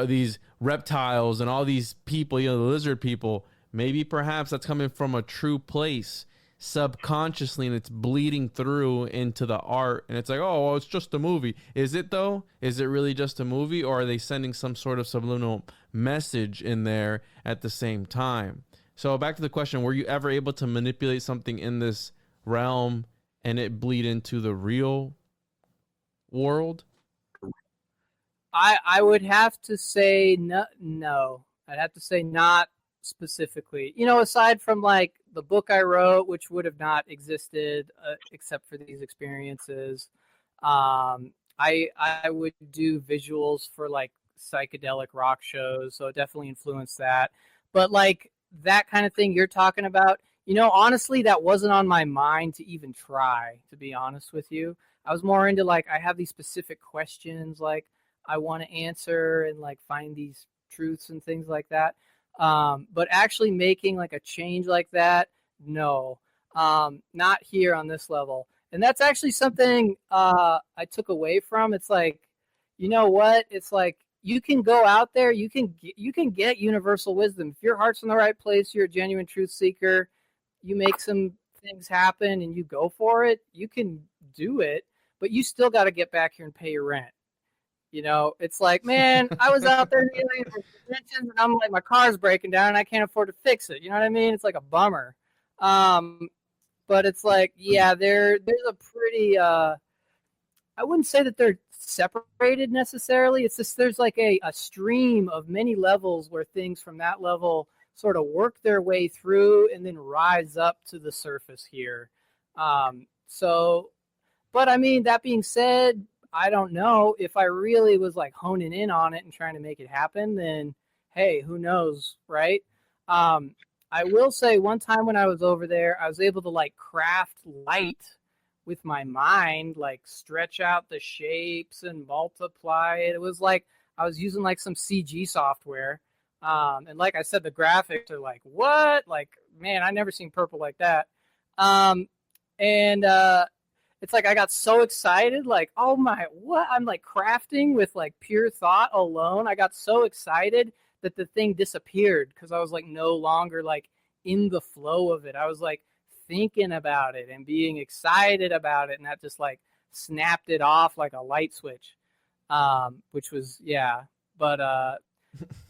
these reptiles and all these people, the lizard people, maybe perhaps that's coming from a true place subconsciously, and it's bleeding through into the art, and it's like, oh, well, it's just a movie. Is it though? Is it really just a movie, or are they sending some sort of subliminal message in there at the same time? So back to the question, were you ever able to manipulate something in this realm and it bleed into the real world? I would have to say no. I'd have to say not specifically. Aside from like the book I wrote, which would have not existed except for these experiences. I would do visuals for like psychedelic rock shows, so it definitely influenced that. But like that kind of thing you're talking about, honestly, that wasn't on my mind to even try, to be honest with you. I was more into like, I have these specific questions like I want to answer and like find these truths and things like that. But actually making like a change like that, no, not here on this level. And that's actually something I took away from. It's like, you know what? It's like you can go out there, you can get universal wisdom. If your heart's in the right place, you're a genuine truth seeker, you make some things happen and you go for it, you can do it, but you still got to get back here and pay your rent. You know, it's like, man, I was out there dealing with dimensions, and I'm like, my car's breaking down, and I can't afford to fix it. You know what I mean? It's like a bummer. But it's like, yeah, there's a pretty. I wouldn't say that they're separated necessarily. It's just there's like a stream of many levels where things from that level sort of work their way through and then rise up to the surface here. So, but I mean, that being said, I don't know if I really was like honing in on it and trying to make it happen, then hey, who knows, right? I will say one time when I was over there, I was able to like craft light with my mind, like stretch out the shapes and multiply it. It was like I was using like some CG software. And like I said, the graphics are like, what? Like, man, I never seen purple like that. It's like I got so excited, like, oh my, what? I'm like crafting with like pure thought alone. I got so excited that the thing disappeared because I was like no longer like in the flow of it. I was like thinking about it and being excited about it, and that just like snapped it off like a light switch, which was, yeah. But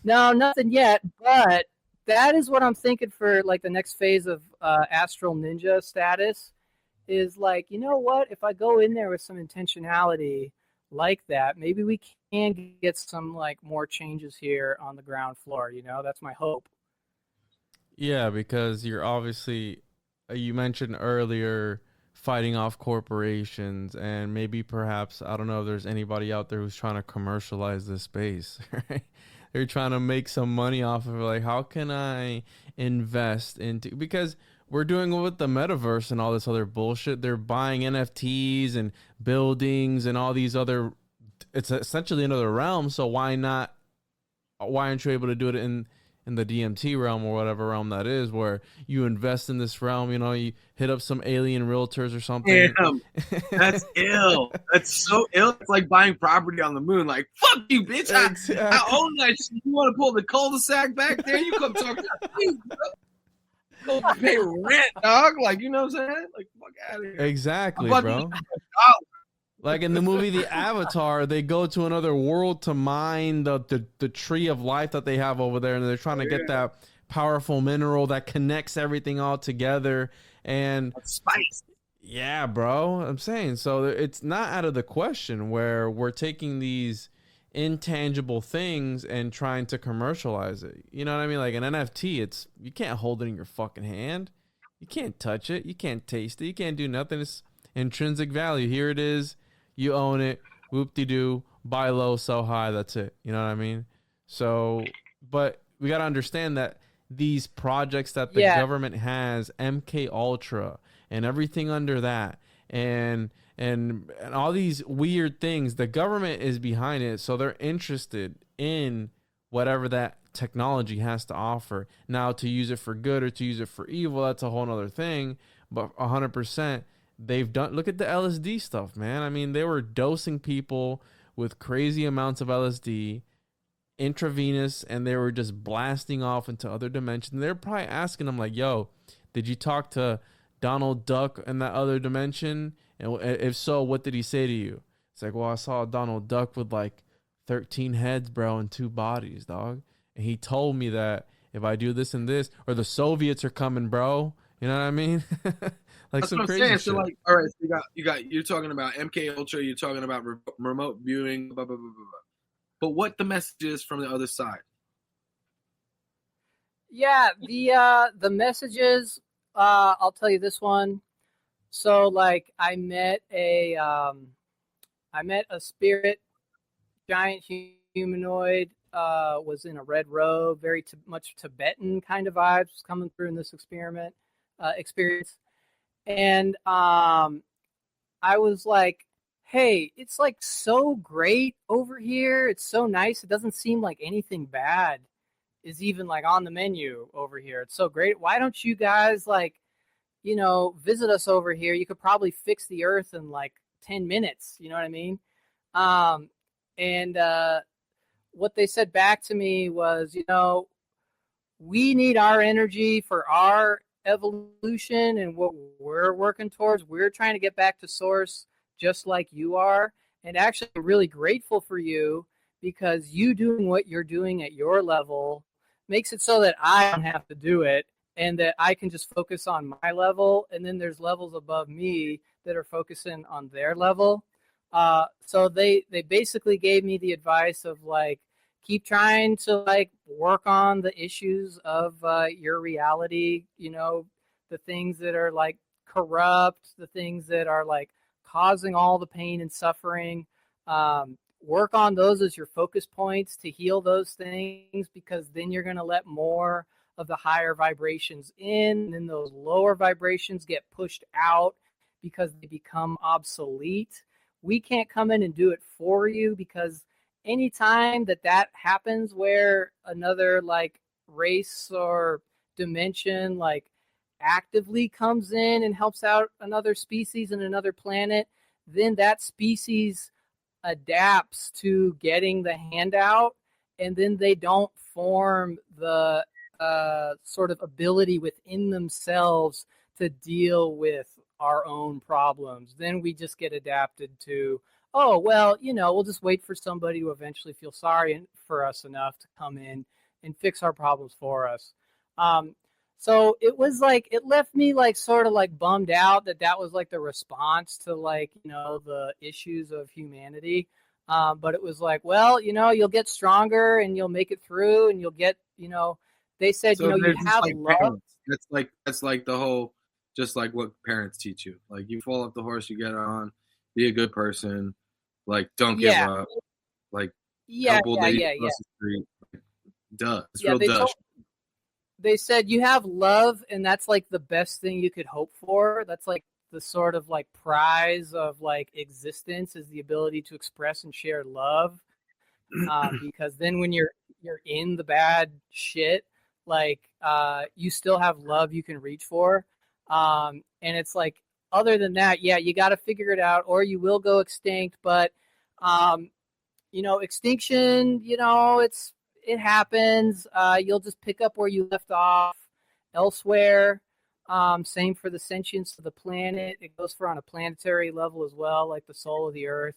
no, nothing yet. But that is what I'm thinking for like the next phase of Astral Ninja status is like, you know what? If I go in there with some intentionality like that, maybe we can get some like more changes here on the ground floor. You know, that's my hope. Yeah, because you're obviously, you mentioned earlier, fighting off corporations, and maybe perhaps, I don't know if there's anybody out there who's trying to commercialize this space, right? They're trying to make some money off of it. Like, how can I invest into, because we're doing it with the metaverse and all this other bullshit. They're buying NFTs and buildings and all these other, it's essentially another realm. So why aren't you able to do it in the DMT realm or whatever realm that is, where you invest in this realm, you know, you hit up some alien realtors or something. Damn, that's ill. That's so ill. It's like buying property on the moon. Like, fuck you, bitch. I own that shit. You want to pull the cul-de-sac back there? You come talk to me, bro. Go pay rent, dog. Like, you know what I'm saying? Like, fuck out of here. Exactly, bro. Like in the movie The Avatar, they go to another world to mine the tree of life that they have over there, and they're trying to get that powerful mineral that connects everything all together. And spice. Yeah, bro. I'm saying, so it's not out of the question where we're taking these intangible things and trying to commercialize it. You know what I mean? Like an NFT, it's, you can't hold it in your fucking hand. You can't touch it. You can't taste it. You can't do nothing. It's intrinsic value. Here it is. You own it. Whoop-de-doo. Buy low, sell high. That's it. You know what I mean? So, but we got to understand that these projects that the government has, MK Ultra and everything under that, and all these weird things, the government is behind it. So they're interested in whatever that technology has to offer. Now, to use it for good or to use it for evil, that's a whole nother thing. But 100%, they've done, look at the LSD stuff, man. I mean, they were dosing people with crazy amounts of LSD intravenous, and they were just blasting off into other dimensions. And they're probably asking them like, yo, did you talk to Donald Duck in that other dimension? And if so, what did he say to you? It's like, well, I saw Donald Duck with like 13 heads, bro, and 2 bodies, dog. And he told me that if I do this and this, or the Soviets are coming, bro. You know what I mean? Like, that's some what I'm crazy saying. shit. So like, all right, so you're talking about MK Ultra, you're talking about remote viewing, blah, blah, blah, blah, blah. But what the message is from the other side? Yeah, the messages, I'll tell you this one. So like I met a spirit, giant humanoid, was in a red robe, very much Tibetan kind of vibes coming through in this experience. And I was like, hey, it's like so great over here. It's so nice. It doesn't seem like anything bad is even like on the menu over here. It's so great. Why don't you guys like, you know, visit us over here? You could probably fix the earth in like 10 minutes. You know what I mean? What they said back to me was, you know, we need our energy for our evolution and what we're working towards. We're trying to get back to source just like you are. And actually, I'm really grateful for you because you doing what you're doing at your level makes it so that I don't have to do it and that I can just focus on my level. And then there's levels above me that are focusing on their level. So they basically gave me the advice of like, keep trying to like work on the issues of your reality, you know, the things that are like corrupt, the things that are like causing all the pain and suffering. Work on those as your focus points to heal those things, because then you're going to let more of the higher vibrations in, and then those lower vibrations get pushed out because they become obsolete. We can't come in and do it for you, because anytime that happens where another like race or dimension like actively comes in and helps out another species and another planet, then that species adapts to getting the handout, and then they don't form the sort of ability within themselves to deal with our own problems. Then we just get adapted to, oh, well, you know, we'll just wait for somebody to eventually feel sorry for us enough to come in and fix our problems for us. So it was like, it left me like sort of like bummed out that was like the response to like, you know, the issues of humanity. But it was like, well, you know, you'll get stronger and you'll make it through, and you'll get, you know, they said, So you know, you they're just have like love. parents. That's like the whole, just like what parents teach you. Like, you fall off the horse, you get on, be a good person, like don't give up, like help old ladies across the street. Like, duh, it's real duh. They said you have love, and that's like the best thing you could hope for. That's like the sort of like prize of like existence, is the ability to express and share love. Because then when you're in the bad shit, like you still have love you can reach for. And it's like, other than that, yeah, you got to figure it out or you will go extinct. But you know, extinction, you know, it happens. You'll just pick up where you left off elsewhere. Same for the sentience of the planet. It goes for on a planetary level as well, like the soul of the earth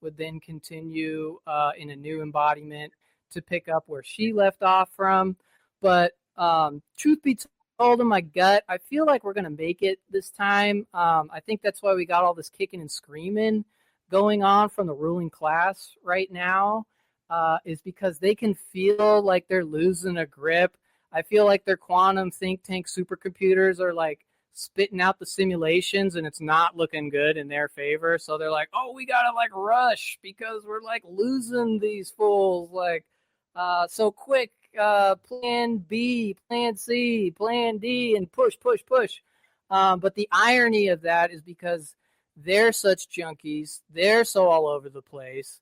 would then continue in a new embodiment to pick up where she left off from. But truth be told, in my gut, I feel like we're going to make it this time. I think that's why we got all this kicking and screaming going on from the ruling class right now, is because they can feel like they're losing a grip. I feel like their quantum think tank supercomputers are like spitting out the simulations, and it's not looking good in their favor. So they're like, oh, we gotta like rush because we're like losing these fools. Like, so quick, plan B, plan C, plan D, and push. But the irony of that is because they're such junkies, they're so all over the place.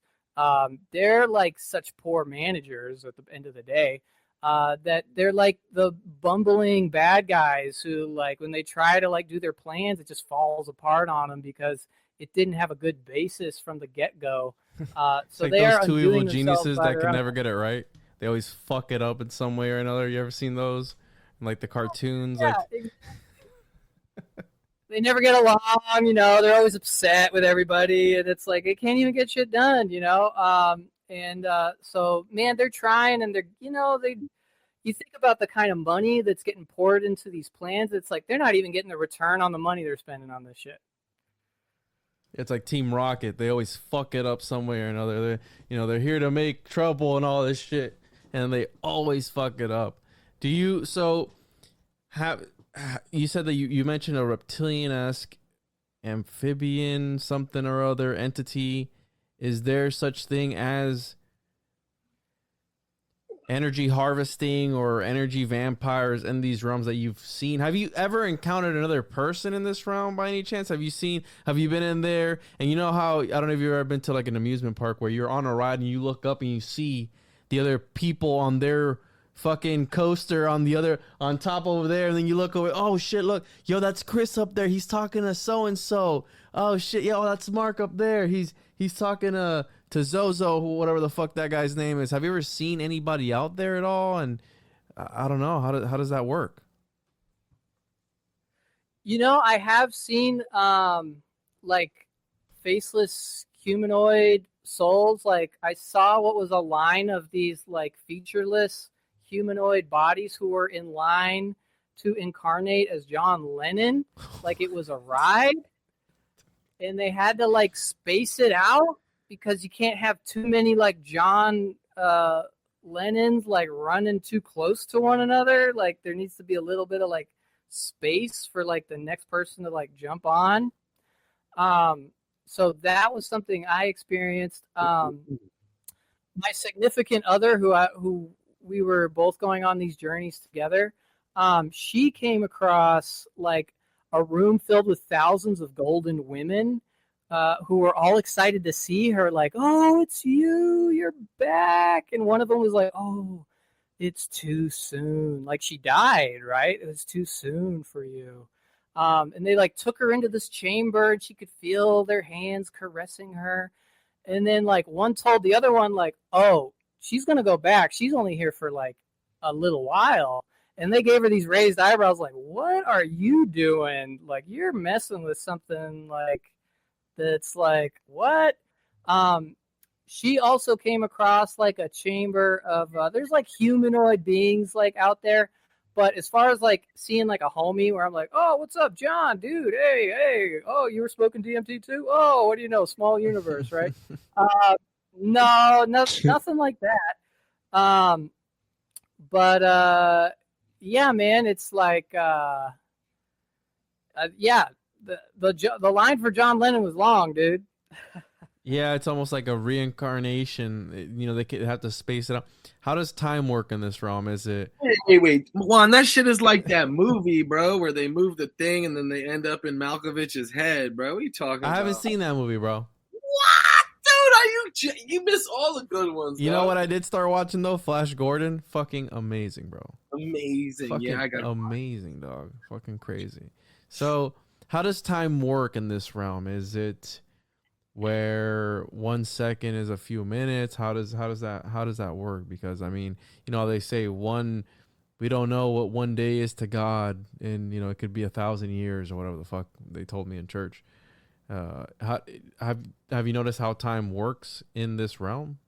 They're like such poor managers at the end of the day. That they're like the bumbling bad guys who, like, when they try to like do their plans, it just falls apart on them because it didn't have a good basis from the get-go. So like they those are two evil undoing geniuses that can own. never get it right. They always fuck it up in some way or another. You ever seen those? In, like the cartoons, Yeah, like they never get along. You know, they're always upset with everybody, and it's like they can't even get shit done. You know. So, man, they're trying, and they're, you know, you think about the kind of money that's getting poured into these plans. It's like they're not even getting the return on the money they're spending on this shit. it's like Team Rocket. They always fuck it up some way or another. They're here to make trouble and all this shit, and they always fuck it up. You said that you mentioned a reptilian-esque amphibian something or other entity. Is there such thing as energy harvesting or energy vampires in these realms that you've seen? Have you ever encountered another person in this realm by any chance? Have you been in there? And you know how, I don't know if you've ever been to like an amusement park where you're on a ride and you look up and you see the other people on their fucking coaster on top over there, and then you look over, oh shit, look, yo, that's Chris up there, he's talking to so and so. Oh shit, yo, that's Mark up there, he's talking to Zozo, whatever the fuck that guy's name is. Have you ever seen anybody out there at all? And I don't know, how does that work? You know, I have seen like faceless humanoid souls. Like I saw what was a line of these like featureless humanoid bodies who were in line to incarnate as John Lennon, like it was a ride, and they had to like space it out because you can't have too many like John Lennons like running too close to one another. Like there needs to be a little bit of like space for like the next person to like jump on. So that was something I experienced. My significant other, who we were both going on these journeys together, she came across like a room filled with thousands of golden women who were all excited to see her, like, oh, it's you, you're back. And one of them was like, oh, it's too soon. Like she died, right? It was too soon for you. And they like took her into this chamber and she could feel their hands caressing her. And then like one told the other one like, oh, she's going to go back. She's only here for like a little while. And they gave her these raised eyebrows like, what are you doing? Like you're messing with something like that's like, what? She also came across like a chamber of, there's like humanoid beings like out there. But as far as like seeing like a homie where I'm like, oh, what's up, John, dude? Hey, oh, you were smoking DMT too? Oh, what do you know? Small universe, right? No, nothing like that. But yeah, man, it's like, yeah, the line for John Lennon was long, dude. Yeah, it's almost like a reincarnation. You know, they could have to space it out. How does time work in this realm? Is it? Wait, Juan, that shit is like that movie, bro, where they move the thing and then they end up in Malkovich's head, bro. What are you talking about? I haven't seen that movie, bro. What? Dude, you miss all the good ones, You dog. know what I did start watching, though? Flash Gordon. Fucking amazing, bro. Amazing. Fucking yeah, I got amazing, dog. Fucking crazy. So, how does time work in this realm? Is it where 1 second is a few minutes? How does that work? Because I mean, you know, they say we don't know what one day is to God, and you know, it could be 1,000 years or whatever the fuck they told me in church. Have you noticed how time works in this realm?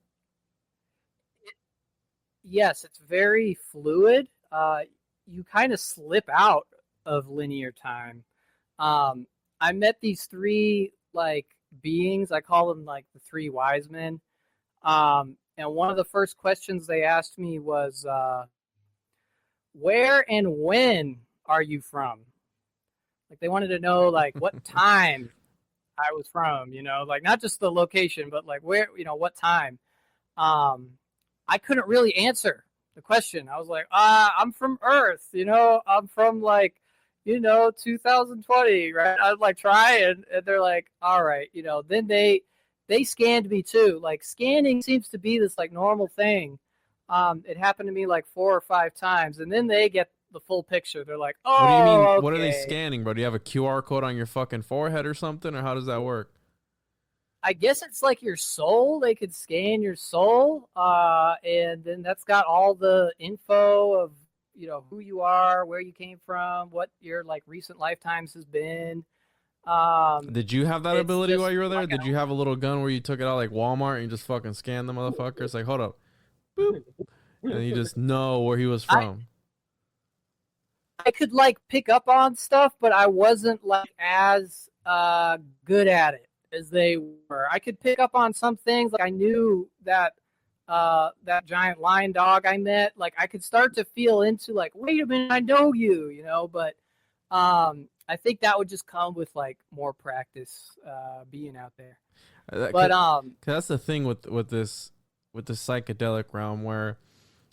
Yes, it's very fluid. You kind of slip out of linear time. I met these three like beings. I call them like the three wise men. And one of the first questions they asked me was, where and when are you from? Like they wanted to know like what time I was from, you know, like not just the location, but like where, you know, what time. I couldn't really answer the question. I was like, I'm from Earth, you know, I'm from like, you know, 2020, right? I'd like try and they're like, all right, you know, then they scanned me too. Like scanning seems to be this like normal thing. It happened to me like 4 or 5 times, and then they get the full picture. They're like, oh, what do you mean? okay. What are they scanning, bro? Do you have a QR code on your fucking forehead or something, or how does that work? I guess it's like your soul. They could scan your soul, and then that's got all the info of, you know, who you are, where you came from, what your like recent lifetimes has been. Did you have that ability while you were there? Like, did you have a little gun where you took it out like Walmart and you just fucking scanned the motherfuckers? Like, hold up, boop, and you just know where he was from. I could like pick up on stuff, but I wasn't like as good at it as they were. I could pick up on some things. Like I knew that that giant lion dog I met, like I could start to feel into like, wait a minute, I know you, you know, but I think that would just come with like more practice being out there. But that's the thing with the psychedelic realm, where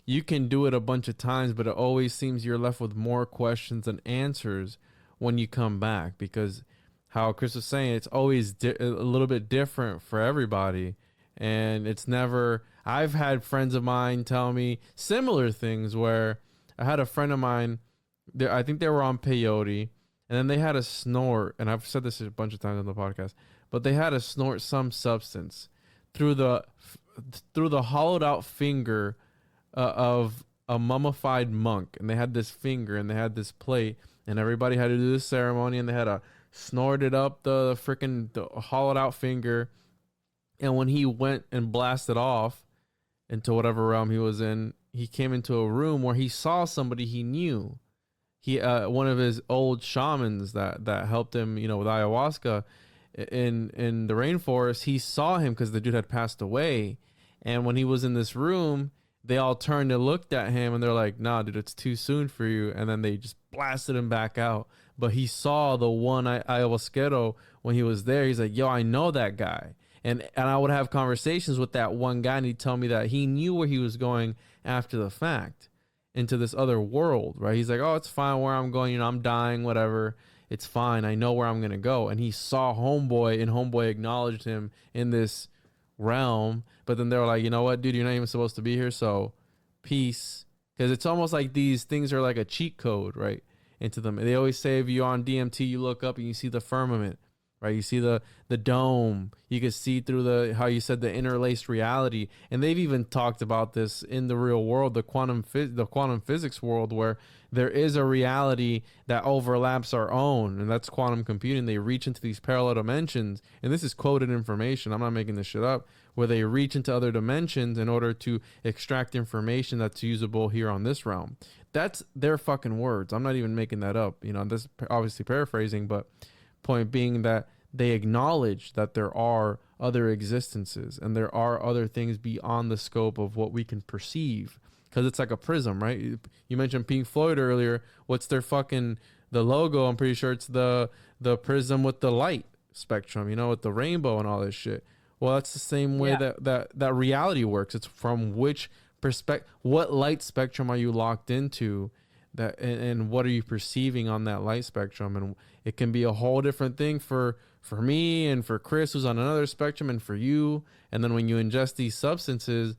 you can do it a bunch of times, but it always seems you're left with more questions than answers when you come back, because how Chris was saying, it's always a little bit different for everybody. And it's never, I've had friends of mine tell me similar things, where I had a friend of mine, I think they were on peyote, and then they had a snort, and I've said this a bunch of times on the podcast, but they had to snort some substance through the hollowed out finger of a mummified monk. And they had this finger and they had this plate, and everybody had to do this ceremony, and they had to snort it up the hollowed out finger And when he went and blasted off into whatever realm he was in, he came into a room where he saw somebody he knew. He one of his old shamans that helped him, you know, with ayahuasca in the rainforest. He saw him because the dude had passed away. And when he was in this room, they all turned and looked at him, and they're like, "Nah, dude, it's too soon for you." And then they just blasted him back out. But he saw the one ayahuasquero when he was there. He's like, "Yo, I know that guy." And I would have conversations with that one guy, and he'd tell me that he knew where he was going after the fact, into this other world, right? He's like, "Oh, it's fine where I'm going. You know, I'm dying, whatever. It's fine. I know where I'm going to go." And he saw Homeboy, and Homeboy acknowledged him in this realm. But then they were like, "You know what, dude? You're not even supposed to be here, so peace." Because it's almost like these things are like a cheat code, right? Into them. They always say if you're on DMT, you look up and you see the firmament. Right, you see the dome. You can see through the, how you said, the interlaced reality, and they've even talked about this in the real world, the quantum physics world, where there is a reality that overlaps our own, and that's quantum computing. They reach into these parallel dimensions, and this is quoted information. I'm not making this shit up. Where they reach into other dimensions in order to extract information that's usable here on this realm. That's their fucking words. I'm not even making that up. You know, this is obviously paraphrasing, but point being that they acknowledge that there are other existences and there are other things beyond the scope of what we can perceive, because it's like a prism, right? You mentioned Pink Floyd earlier. What's their fucking, the logo? I'm pretty sure it's the prism with the light spectrum, you know, with the rainbow and all this shit. Well, that's the same way that reality works. It's from which perspective, what light spectrum are you locked into, that, and what are you perceiving on that light spectrum? And it can be a whole different thing for me and for Chris, who's on another spectrum, and for you. And then when you ingest these substances,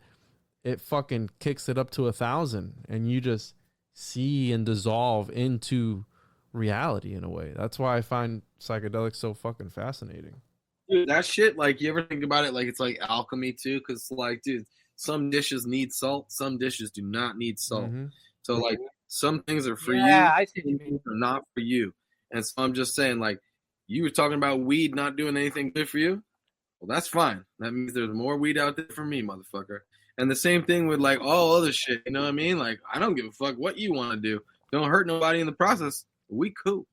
it fucking kicks it up to 1,000, and you just see and dissolve into reality in a way. That's why I find psychedelics so fucking fascinating. Dude, that shit, like, you ever think about it like it's like alchemy too? Because, like, dude, some dishes need salt, some dishes do not need salt. Mm-hmm. So, like, some things are for you, I see some things are not for you. And so I'm just saying, like, you were talking about weed not doing anything good for you. Well, that's fine. That means there's more weed out there for me, motherfucker. And the same thing with, like, all other shit. You know what I mean? Like, I don't give a fuck what you want to do. Don't hurt nobody in the process. We cool.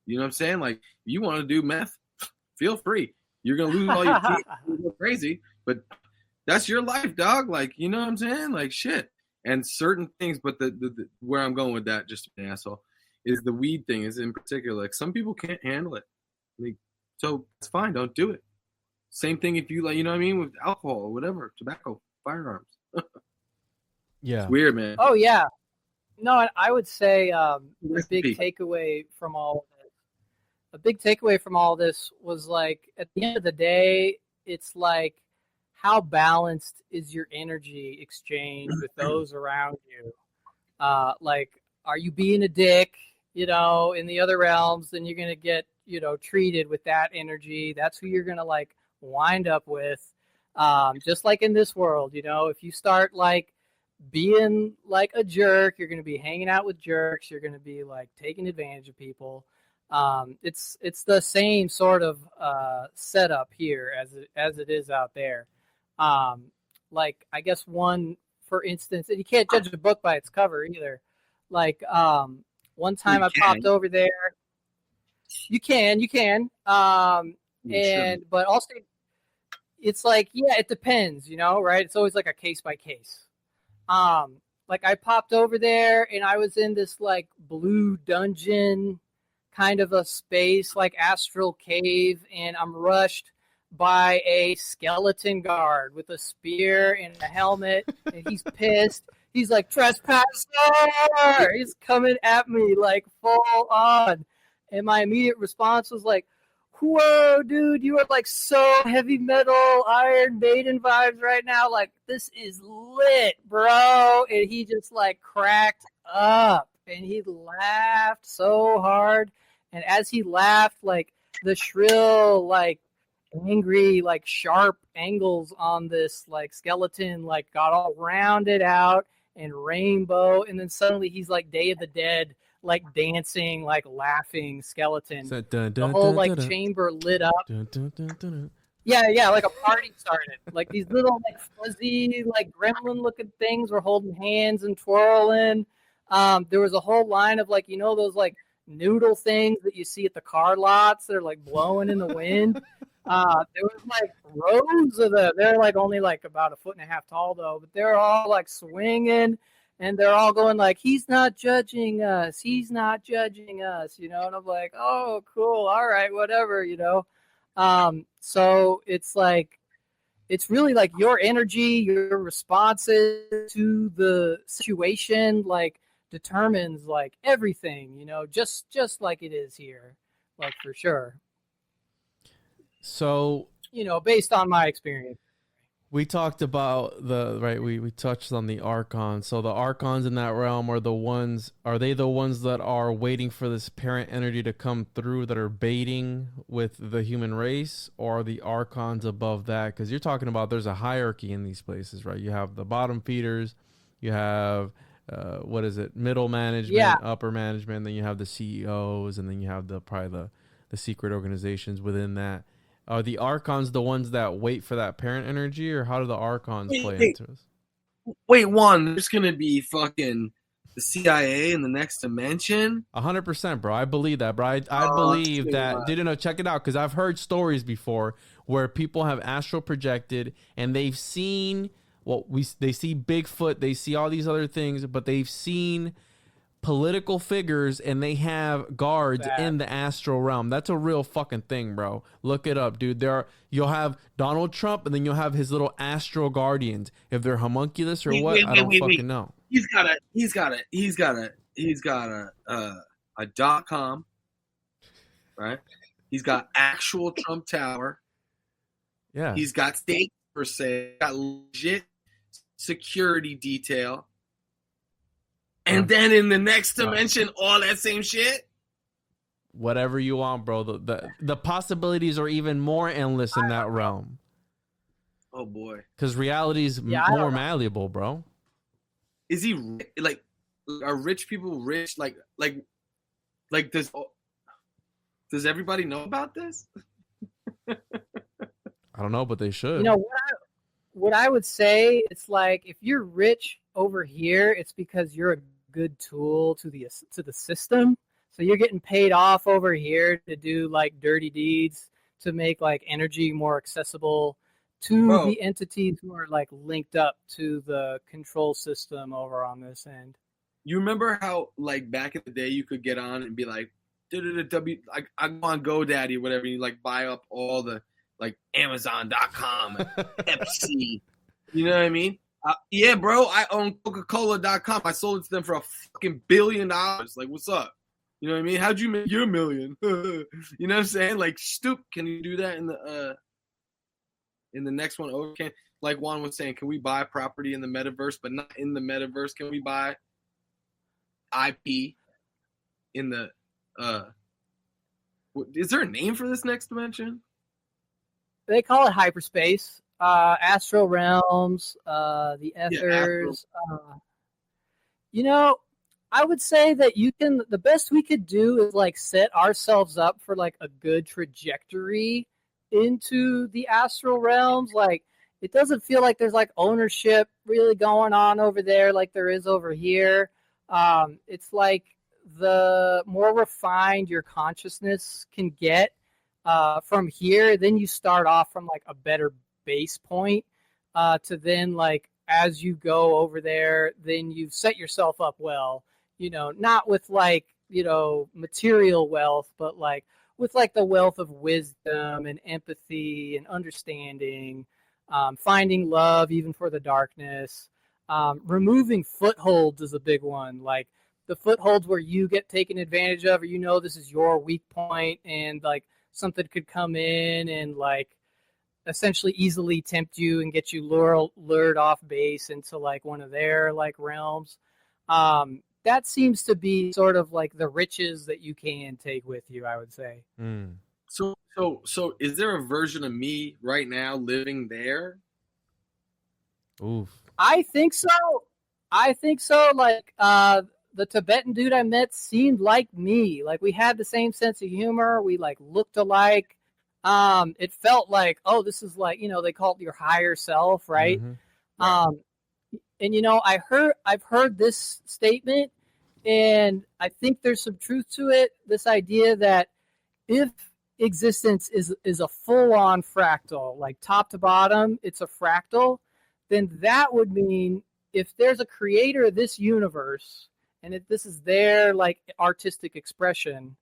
You know what I'm saying? Like, you want to do meth, feel free. You're going to lose all your teeth. You go crazy. But that's your life, dog. Like, you know what I'm saying? Like, shit. And certain things, but the where I'm going with that, just to be an asshole, is the weed thing is in particular. Like, some people can't handle it. Like, so it's fine. Don't do it. Same thing if you, like, you know what I mean, with alcohol or whatever, tobacco, firearms. Yeah. It's weird, man. Oh, yeah. No, I would say a big takeaway from all this was, like, at the end of the day, it's like, how balanced is your energy exchange with those around you? Like, are you being a dick, you know, in the other realms? Then you're going to get, you know, treated with that energy. That's who you're going to, like, wind up with. Just like in this world, you know, if you start, like, being like a jerk, you're going to be hanging out with jerks. You're going to be, like, taking advantage of people. It's the same sort of setup here as it is out there. Like, I guess one, for instance, and you can't judge a book by its cover either. Like, one time I popped over there. You can. But also, it's like, yeah, it depends, you know, right? It's always like a case by case. Like, I popped over there and I was in this, like, blue dungeon kind of a space, like astral cave, and I'm rushed by a skeleton guard with a spear and a helmet, and he's pissed. He's like, "Trespasser!" He's coming at me, like, full on. And my immediate response was like, "Whoa, dude, you are, like, so heavy metal, Iron Maiden vibes right now. Like, this is lit, bro." And he just, like, cracked up, and he laughed so hard. And as he laughed, like, the shrill, like, angry, like, sharp angles on this, like, skeleton, like, got all rounded out and rainbow. And then suddenly he's like Day of the Dead, like, dancing, like, laughing skeleton. The whole, like, chamber lit up. Yeah, like a party started. Like these little like fuzzy, like gremlin looking things were holding hands and twirling. There was a whole line of like, those like noodle things that you see at the car lots. They're like blowing in the wind. There was like rows of them. They're like only like about 1.5 feet tall though, but they're all like swinging and they're all going like, he's not judging us. He's not judging us, And I'm like, oh, cool. All right, whatever, So it's like, it's really like your energy, your responses to the situation, like determines like everything, just like it is here, like for sure. So, based on my experience. we talked about we touched on the archons. So the archons in that realm are they the ones that are waiting for this parent energy to come through, that are baiting with the human race, or are the archons above that? Because you're talking about there's a hierarchy in these places, right? You have the bottom feeders, you have middle management, upper management, then you have the CEOs, and then you have probably the secret organizations within that. Are the archons the ones that wait for that parent energy, or how do the archons play into this? Wait, there's gonna be fucking the CIA in the next dimension? 100%, bro. I believe that, bro. I believe that. Check it out, because I've heard stories before where people have astral projected and they've seen they see Bigfoot, they see all these other things, but they've seen political figures and they have guards in the astral realm. That's a real fucking thing, bro. Look it up, dude. You'll have Donald Trump and then you'll have his little astral guardians. If they're homunculus or what, I don't fucking know. He's got a .com, right? He's got actual Trump Tower. Yeah. He's got stakes per se. Got legit security detail. And then in the next dimension, all that same shit? Whatever you want, bro. The possibilities are even more endless in that realm. Oh, boy. Because reality is more malleable, bro. Is he, like, are rich people rich? Like does everybody know about this? I don't know, but they should. What I would say, it's like, if you're rich over here, it's because you're a good tool to the system. So you're getting paid off over here to do like dirty deeds to make like energy more accessible to the entities who are like linked up to the control system over on this end. You remember how like back in the day you could get on and be like, I go on GoDaddy or whatever, and you like buy up all the like Amazon.com, Pepsi, you know what I mean? Yeah, bro, I own Coca-Cola.com. I sold it to them for $1 billion. Like, what's up? You know what I mean? How'd you make your million? You know what I'm saying? Like, can you do that in the next one? Okay, like Juan was saying, can we buy property in the metaverse, but not in the metaverse? Can we buy IP in the is there a name for this next dimension? They call it hyperspace. Astral realms, the ethers. I would say that the best we could do is like set ourselves up for like a good trajectory into the astral realms. Like, it doesn't feel like there's like ownership really going on over there like there is over here. It's like the more refined your consciousness can get from here, then you start off from like a better base point to then like as you go over there, then you've set yourself up well, not with like, material wealth, but like with like the wealth of wisdom and empathy and understanding, finding love even for the darkness, removing footholds is a big one. Like the footholds where you get taken advantage of, or this is your weak point and like something could come in and like essentially easily tempt you and get you lured off base into like one of their like realms. That seems to be sort of like the riches that you can take with you, I would say. So is there a version of me right now living there? Oof. I think so. Like the Tibetan dude I met seemed like me. Like we had the same sense of humor. We like looked alike. it felt like, oh, this is like, they call it your higher self, right? And I've heard this statement, and I think there's some truth to it. This idea that if existence is a full-on fractal, like top to bottom, it's a fractal, then that would mean if there's a creator of this universe, and if this is their like artistic expression,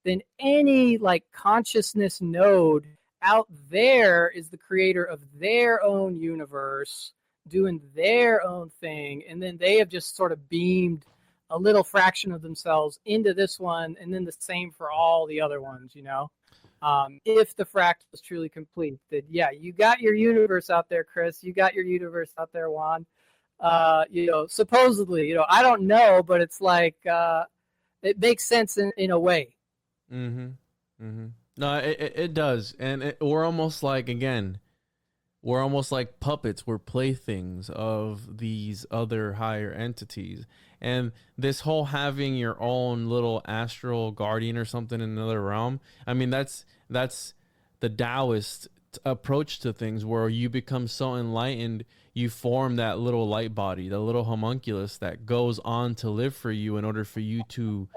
then any like consciousness node out there is the creator of their own universe, doing their own thing, and then they have just sort of beamed a little fraction of themselves into this one, and then the same for all the other ones, if the fractal is truly complete. That, yeah, you got your universe out there, Chris. You got your universe out there, Juan. Supposedly, I don't know, but it's like it makes sense in a way. No, it does, and we're almost like, again, we're almost like puppets. We're playthings of these other higher entities. And this whole having your own little astral guardian or something in another realm, I mean, that's the Taoist approach to things, where you become so enlightened, you form that little light body, the little homunculus that goes on to live for you in order for you to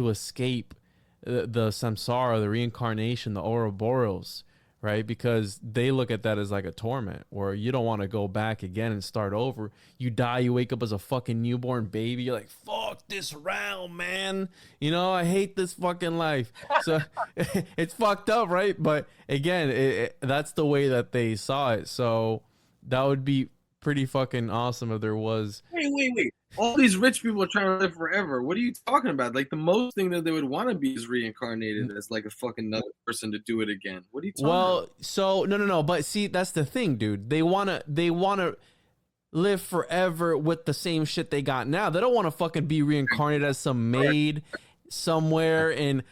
escape the samsara, the reincarnation, the Ouroboros, right? Because they look at that as like a torment, where you don't want to go back again and start over. You die, you wake up as a fucking newborn baby. You're like, fuck this realm, man. I hate this fucking life. So it's fucked up, right? But again, that's the way that they saw it. So that would be pretty fucking awesome if there was. Wait. All these rich people are trying to live forever. What are you talking about? Like, the most thing that they would want to be is reincarnated as like a fucking another person to do it again. What are you talking about? So no. But see, that's the thing, dude. They wanna live forever with the same shit they got now. They don't want to fucking be reincarnated as some maid somewhere in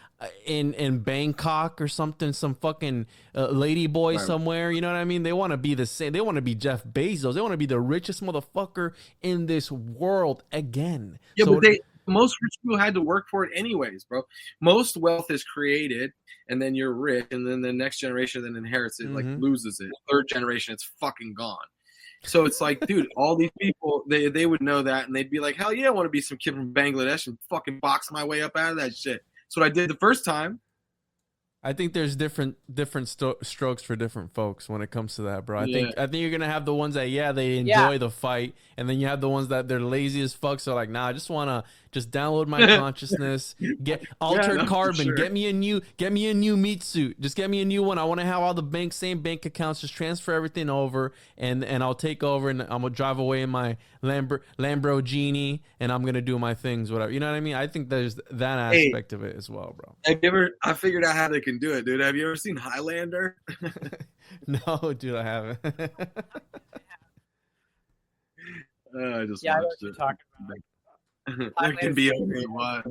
Bangkok or something, some fucking lady boy somewhere. You know what I mean? They want to be the same. They want to be Jeff Bezos. They want to be the richest motherfucker in this world again. Yeah, so, but most rich people had to work for it anyways, bro. Most wealth is created, and then you're rich, and then the next generation then inherits it, like loses it. Third generation, it's fucking gone. So it's like, dude, all these people, they would know that, and they'd be like, hell yeah, I want to be some kid from Bangladesh and fucking box my way up out of that shit. That's what I did the first time. I think there's different strokes for different folks when it comes to that, bro. I think you're gonna have the ones that they enjoy the fight, and then you have the ones that they're lazy as fuck. So like, nah, I just wanna download my consciousness, get altered carbon, sure. get me a new meat suit, just get me a new one. I want to have all the same bank accounts, just transfer everything over, and I'll take over, and I'm gonna drive away in my Lamborghini, and I'm gonna do my things, whatever. You know what I mean? I think there's that aspect of it as well, bro. I figured out how they can do it, dude. Have you ever seen Highlander? No, dude, I haven't. I just watched I know what it. you're talking about. That can be okay.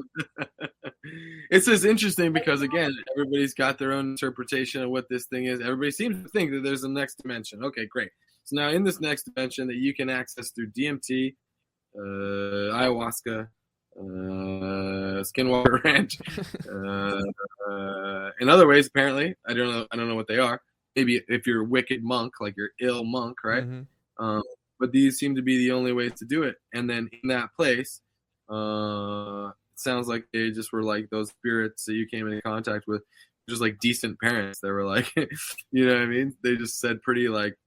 It's just interesting because, again, everybody's got their own interpretation of what this thing is. Everybody seems to think that there's a next dimension. Okay, great. So now in this next dimension that you can access through DMT, ayahuasca, Skinwalker Ranch, in other ways, apparently, I don't know what they are. Maybe if you're a wicked monk, like you're ill monk, right? But these seem to be the only ways to do it. And then in that place, it sounds like they just were like those spirits that you came into contact with, just like decent parents. They were like, you know what I mean? They just said pretty like,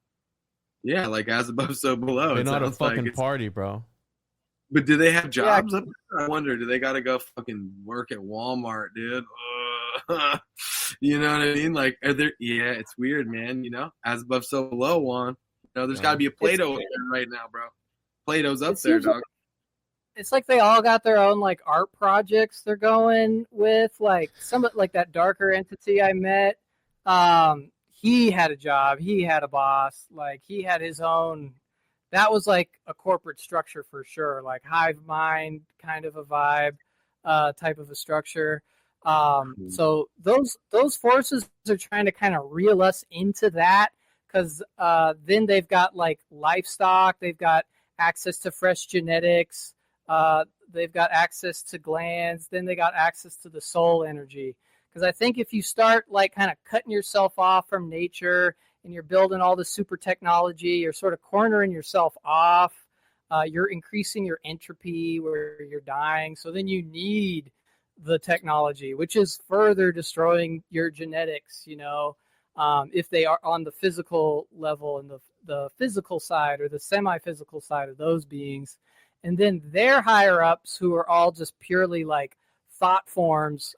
yeah, like as above, so below. They're not a fucking party, bro. But do they have jobs up there? I wonder, do they got to go fucking work at Walmart, dude? You know what I mean? Like, are there? Yeah, it's weird, man. As above, so below, Juan. There's got to be a Plato up there right now, bro. Plato's up there, dog. It's like they all got their own like art projects they're going with. Like some like that darker entity I met. He had a job. He had a boss. Like he had his own. That was like a corporate structure for sure. Like hive mind kind of a vibe, type of a structure. So those forces are trying to kind of reel us into that. Because then they've got like livestock, they've got access to fresh genetics, they've got access to glands, then they got access to the soul energy. Because I think if you start like kind of cutting yourself off from nature and you're building all the super technology, you're sort of cornering yourself off. You're increasing your entropy where you're dying. So then you need the technology, which is further destroying your genetics, if they are on the physical level and the physical side or the semi-physical side of those beings. And then their higher ups, who are all just purely like thought forms,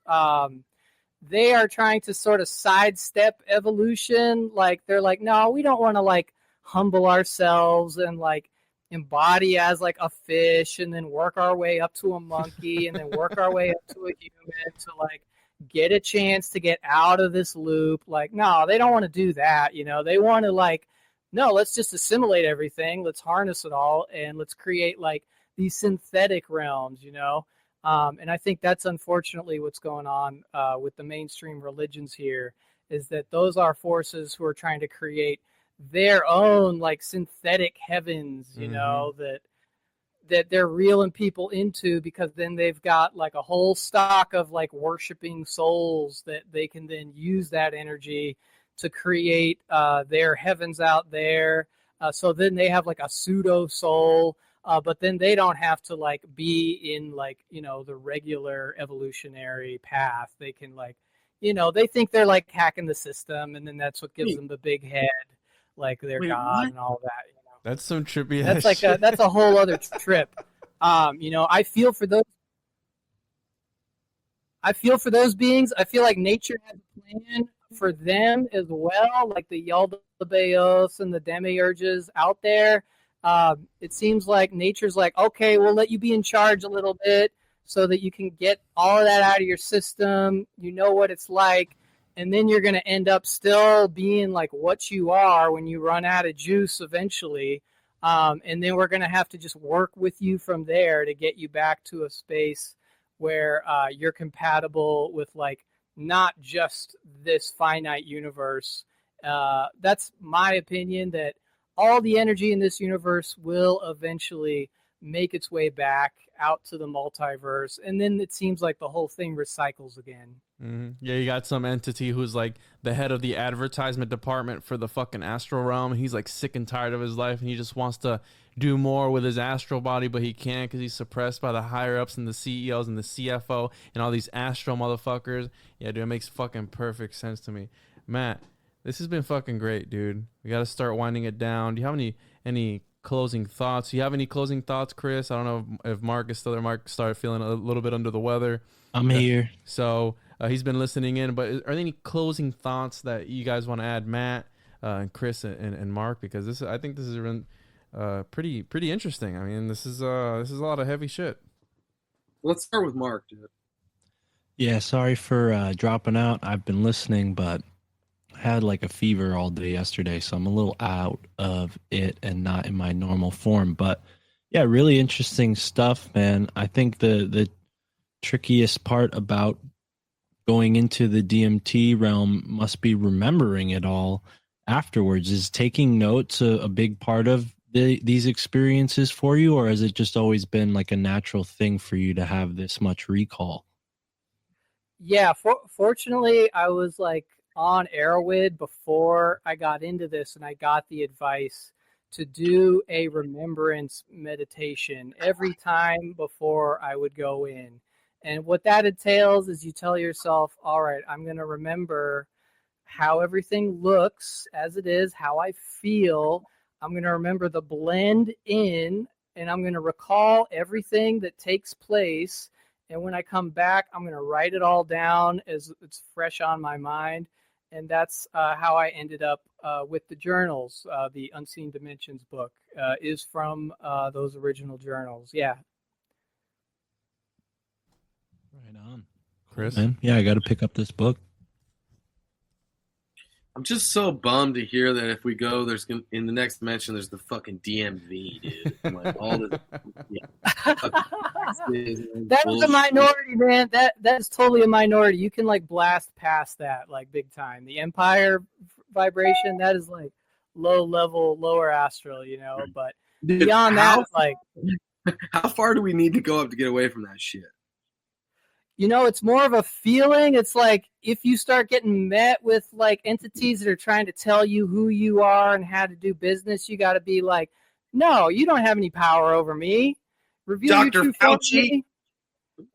they are trying to sort of sidestep evolution. Like they're like, no, we don't want to like humble ourselves and like embody as like a fish and then work our way up to a monkey and then work our way up to a human to like get a chance to get out of this loop. Like, no, they don't want to do that. They want to like, no, let's just assimilate everything. Let's harness it all. And let's create like these synthetic realms, and I think that's unfortunately what's going on with the mainstream religions here, is that those are forces who are trying to create their own like synthetic heavens, that they're reeling people into, because then they've got like a whole stock of like worshiping souls that they can then use that energy to create their heavens out there. So then they have like a pseudo soul, but then they don't have to like be in like, the regular evolutionary path. They can like, they think they're like hacking the system, and then that's what gives them the big head, like their God and all that. That's some trippy. That's like that's a whole other trip. I feel for those. I feel for those beings. I feel like nature has a plan for them as well, like the Yaldabaoth and the demiurges out there. It seems like nature's like, okay, we'll let you be in charge a little bit so that you can get all of that out of your system. You know what it's like. And then you're going to end up still being like what you are when you run out of juice eventually. And then we're going to have to just work with you from there to get you back to a space where you're compatible with like not just this finite universe. That's my opinion, that all the energy in this universe will eventually make its way back out to the multiverse. And then it seems like the whole thing recycles again. Mm-hmm. Yeah, you got some entity who's like the head of the advertisement department for the fucking astral realm. He's like sick and tired of his life, and he just wants to do more with his astral body, but he can't because he's suppressed by the higher ups and the CEOs and the CFO and all these astral motherfuckers. Yeah, dude, it makes fucking perfect sense to me. Matt, this has been fucking great, dude. We got to start winding it down. Do you have any closing thoughts? Do you have any closing thoughts, Chris? I don't know if Mark is still there. Mark started feeling a little bit under the weather. I'm here. So he's been listening in, but are there any closing thoughts that you guys want to add, Matt and Chris and Mark? Because I think this has been pretty interesting. I mean, this is a lot of heavy shit. Let's start with Mark, dude. Yeah, sorry for dropping out. I've been listening, but I had like a fever all day yesterday, so I'm a little out of it and not in my normal form. But yeah, really interesting stuff, man. I think the trickiest part about going into the DMT realm must be remembering it all afterwards. Is taking notes a big part of these experiences for you, or has it just always been like a natural thing for you to have this much recall? Yeah, fortunately, I was like on Arrowhead before I got into this, and I got the advice to do a remembrance meditation every time before I would go in. And what that entails is you tell yourself, all right, I'm going to remember how everything looks as it is, how I feel. I'm going to remember the blend in, and I'm going to recall everything that takes place. And when I come back, I'm going to write it all down as it's fresh on my mind. And that's how I ended up with the journals. The Unseen Dimensions book is from those original journals. Yeah. Right on. Chris? Man, yeah, I got to pick up this book. I'm just so bummed to hear that if we go, in the next dimension, there's the fucking DMV, dude. Like all this. Yeah. That is a minority, man. That's totally a minority. You can like blast past that like big time. The Empire vibration, that is like low level, lower astral, But dude, beyond that, like, how far do we need to go up to get away from that shit? it's more of a feeling. It's like if you start getting met with like entities that are trying to tell you who you are and how to do business, you got to be like, no, you don't have any power over me. Reveal Dr. your true Fauci.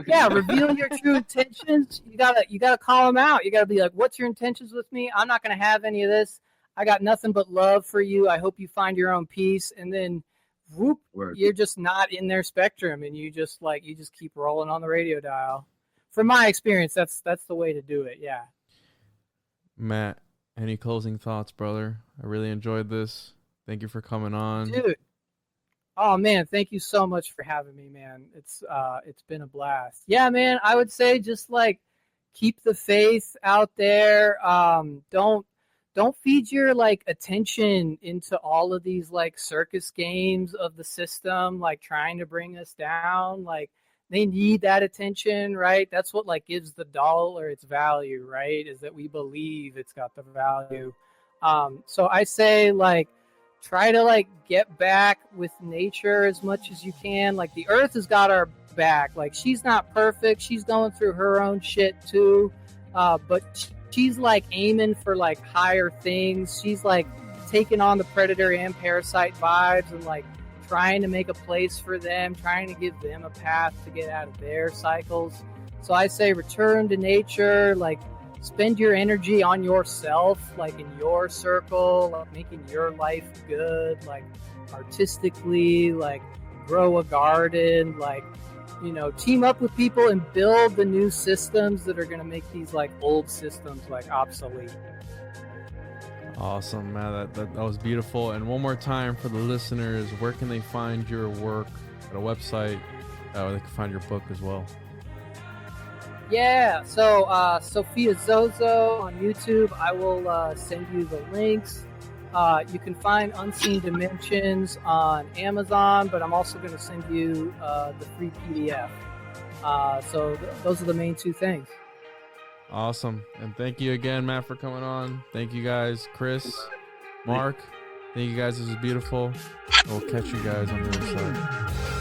Yeah, reveal your true intentions. You gotta call them out. You gotta be like, what's your intentions with me? I'm not gonna have any of this. I got nothing but love for you. I hope you find your own peace. And then whoop, you're just not in their spectrum, and you just keep rolling on the radio dial. From my experience, that's the way to do it. Yeah. Matt, any closing thoughts, brother? I really enjoyed this. Thank you for coming on. Dude. Oh man, thank you so much for having me, man. It's been a blast. Yeah, man, I would say just like keep the faith out there. Don't feed your like attention into all of these like circus games of the system, like trying to bring us down. Like they need that attention, right? That's what like gives the dollar its value, right? Is that we believe it's got the value. So I say like try to like get back with nature as much as you can. Like the earth has got our back. Like she's not perfect. She's going through her own shit too. But she's like aiming for like higher things. She's like taking on the predator and parasite vibes and like trying to make a place for them, trying to give them a path to get out of their cycles. So I say return to nature, like spend your energy on yourself, like in your circle, like making your life good, like artistically, like grow a garden, like, team up with people and build the new systems that are going to make these like old systems like obsolete. Awesome, man. That was beautiful. And one more time for the listeners, where can they find your work at a website? Where they can find your book as well. Yeah, so Sophia Zozo on YouTube. I will send you the links. You can find Unseen Dimensions on Amazon, but I'm also going to send you the free PDF. So those are the main two things. Awesome. And thank you again, Matt, for coming on. Thank you guys, Chris, Mark. Thank you guys. This was beautiful. We'll catch you guys on the other side.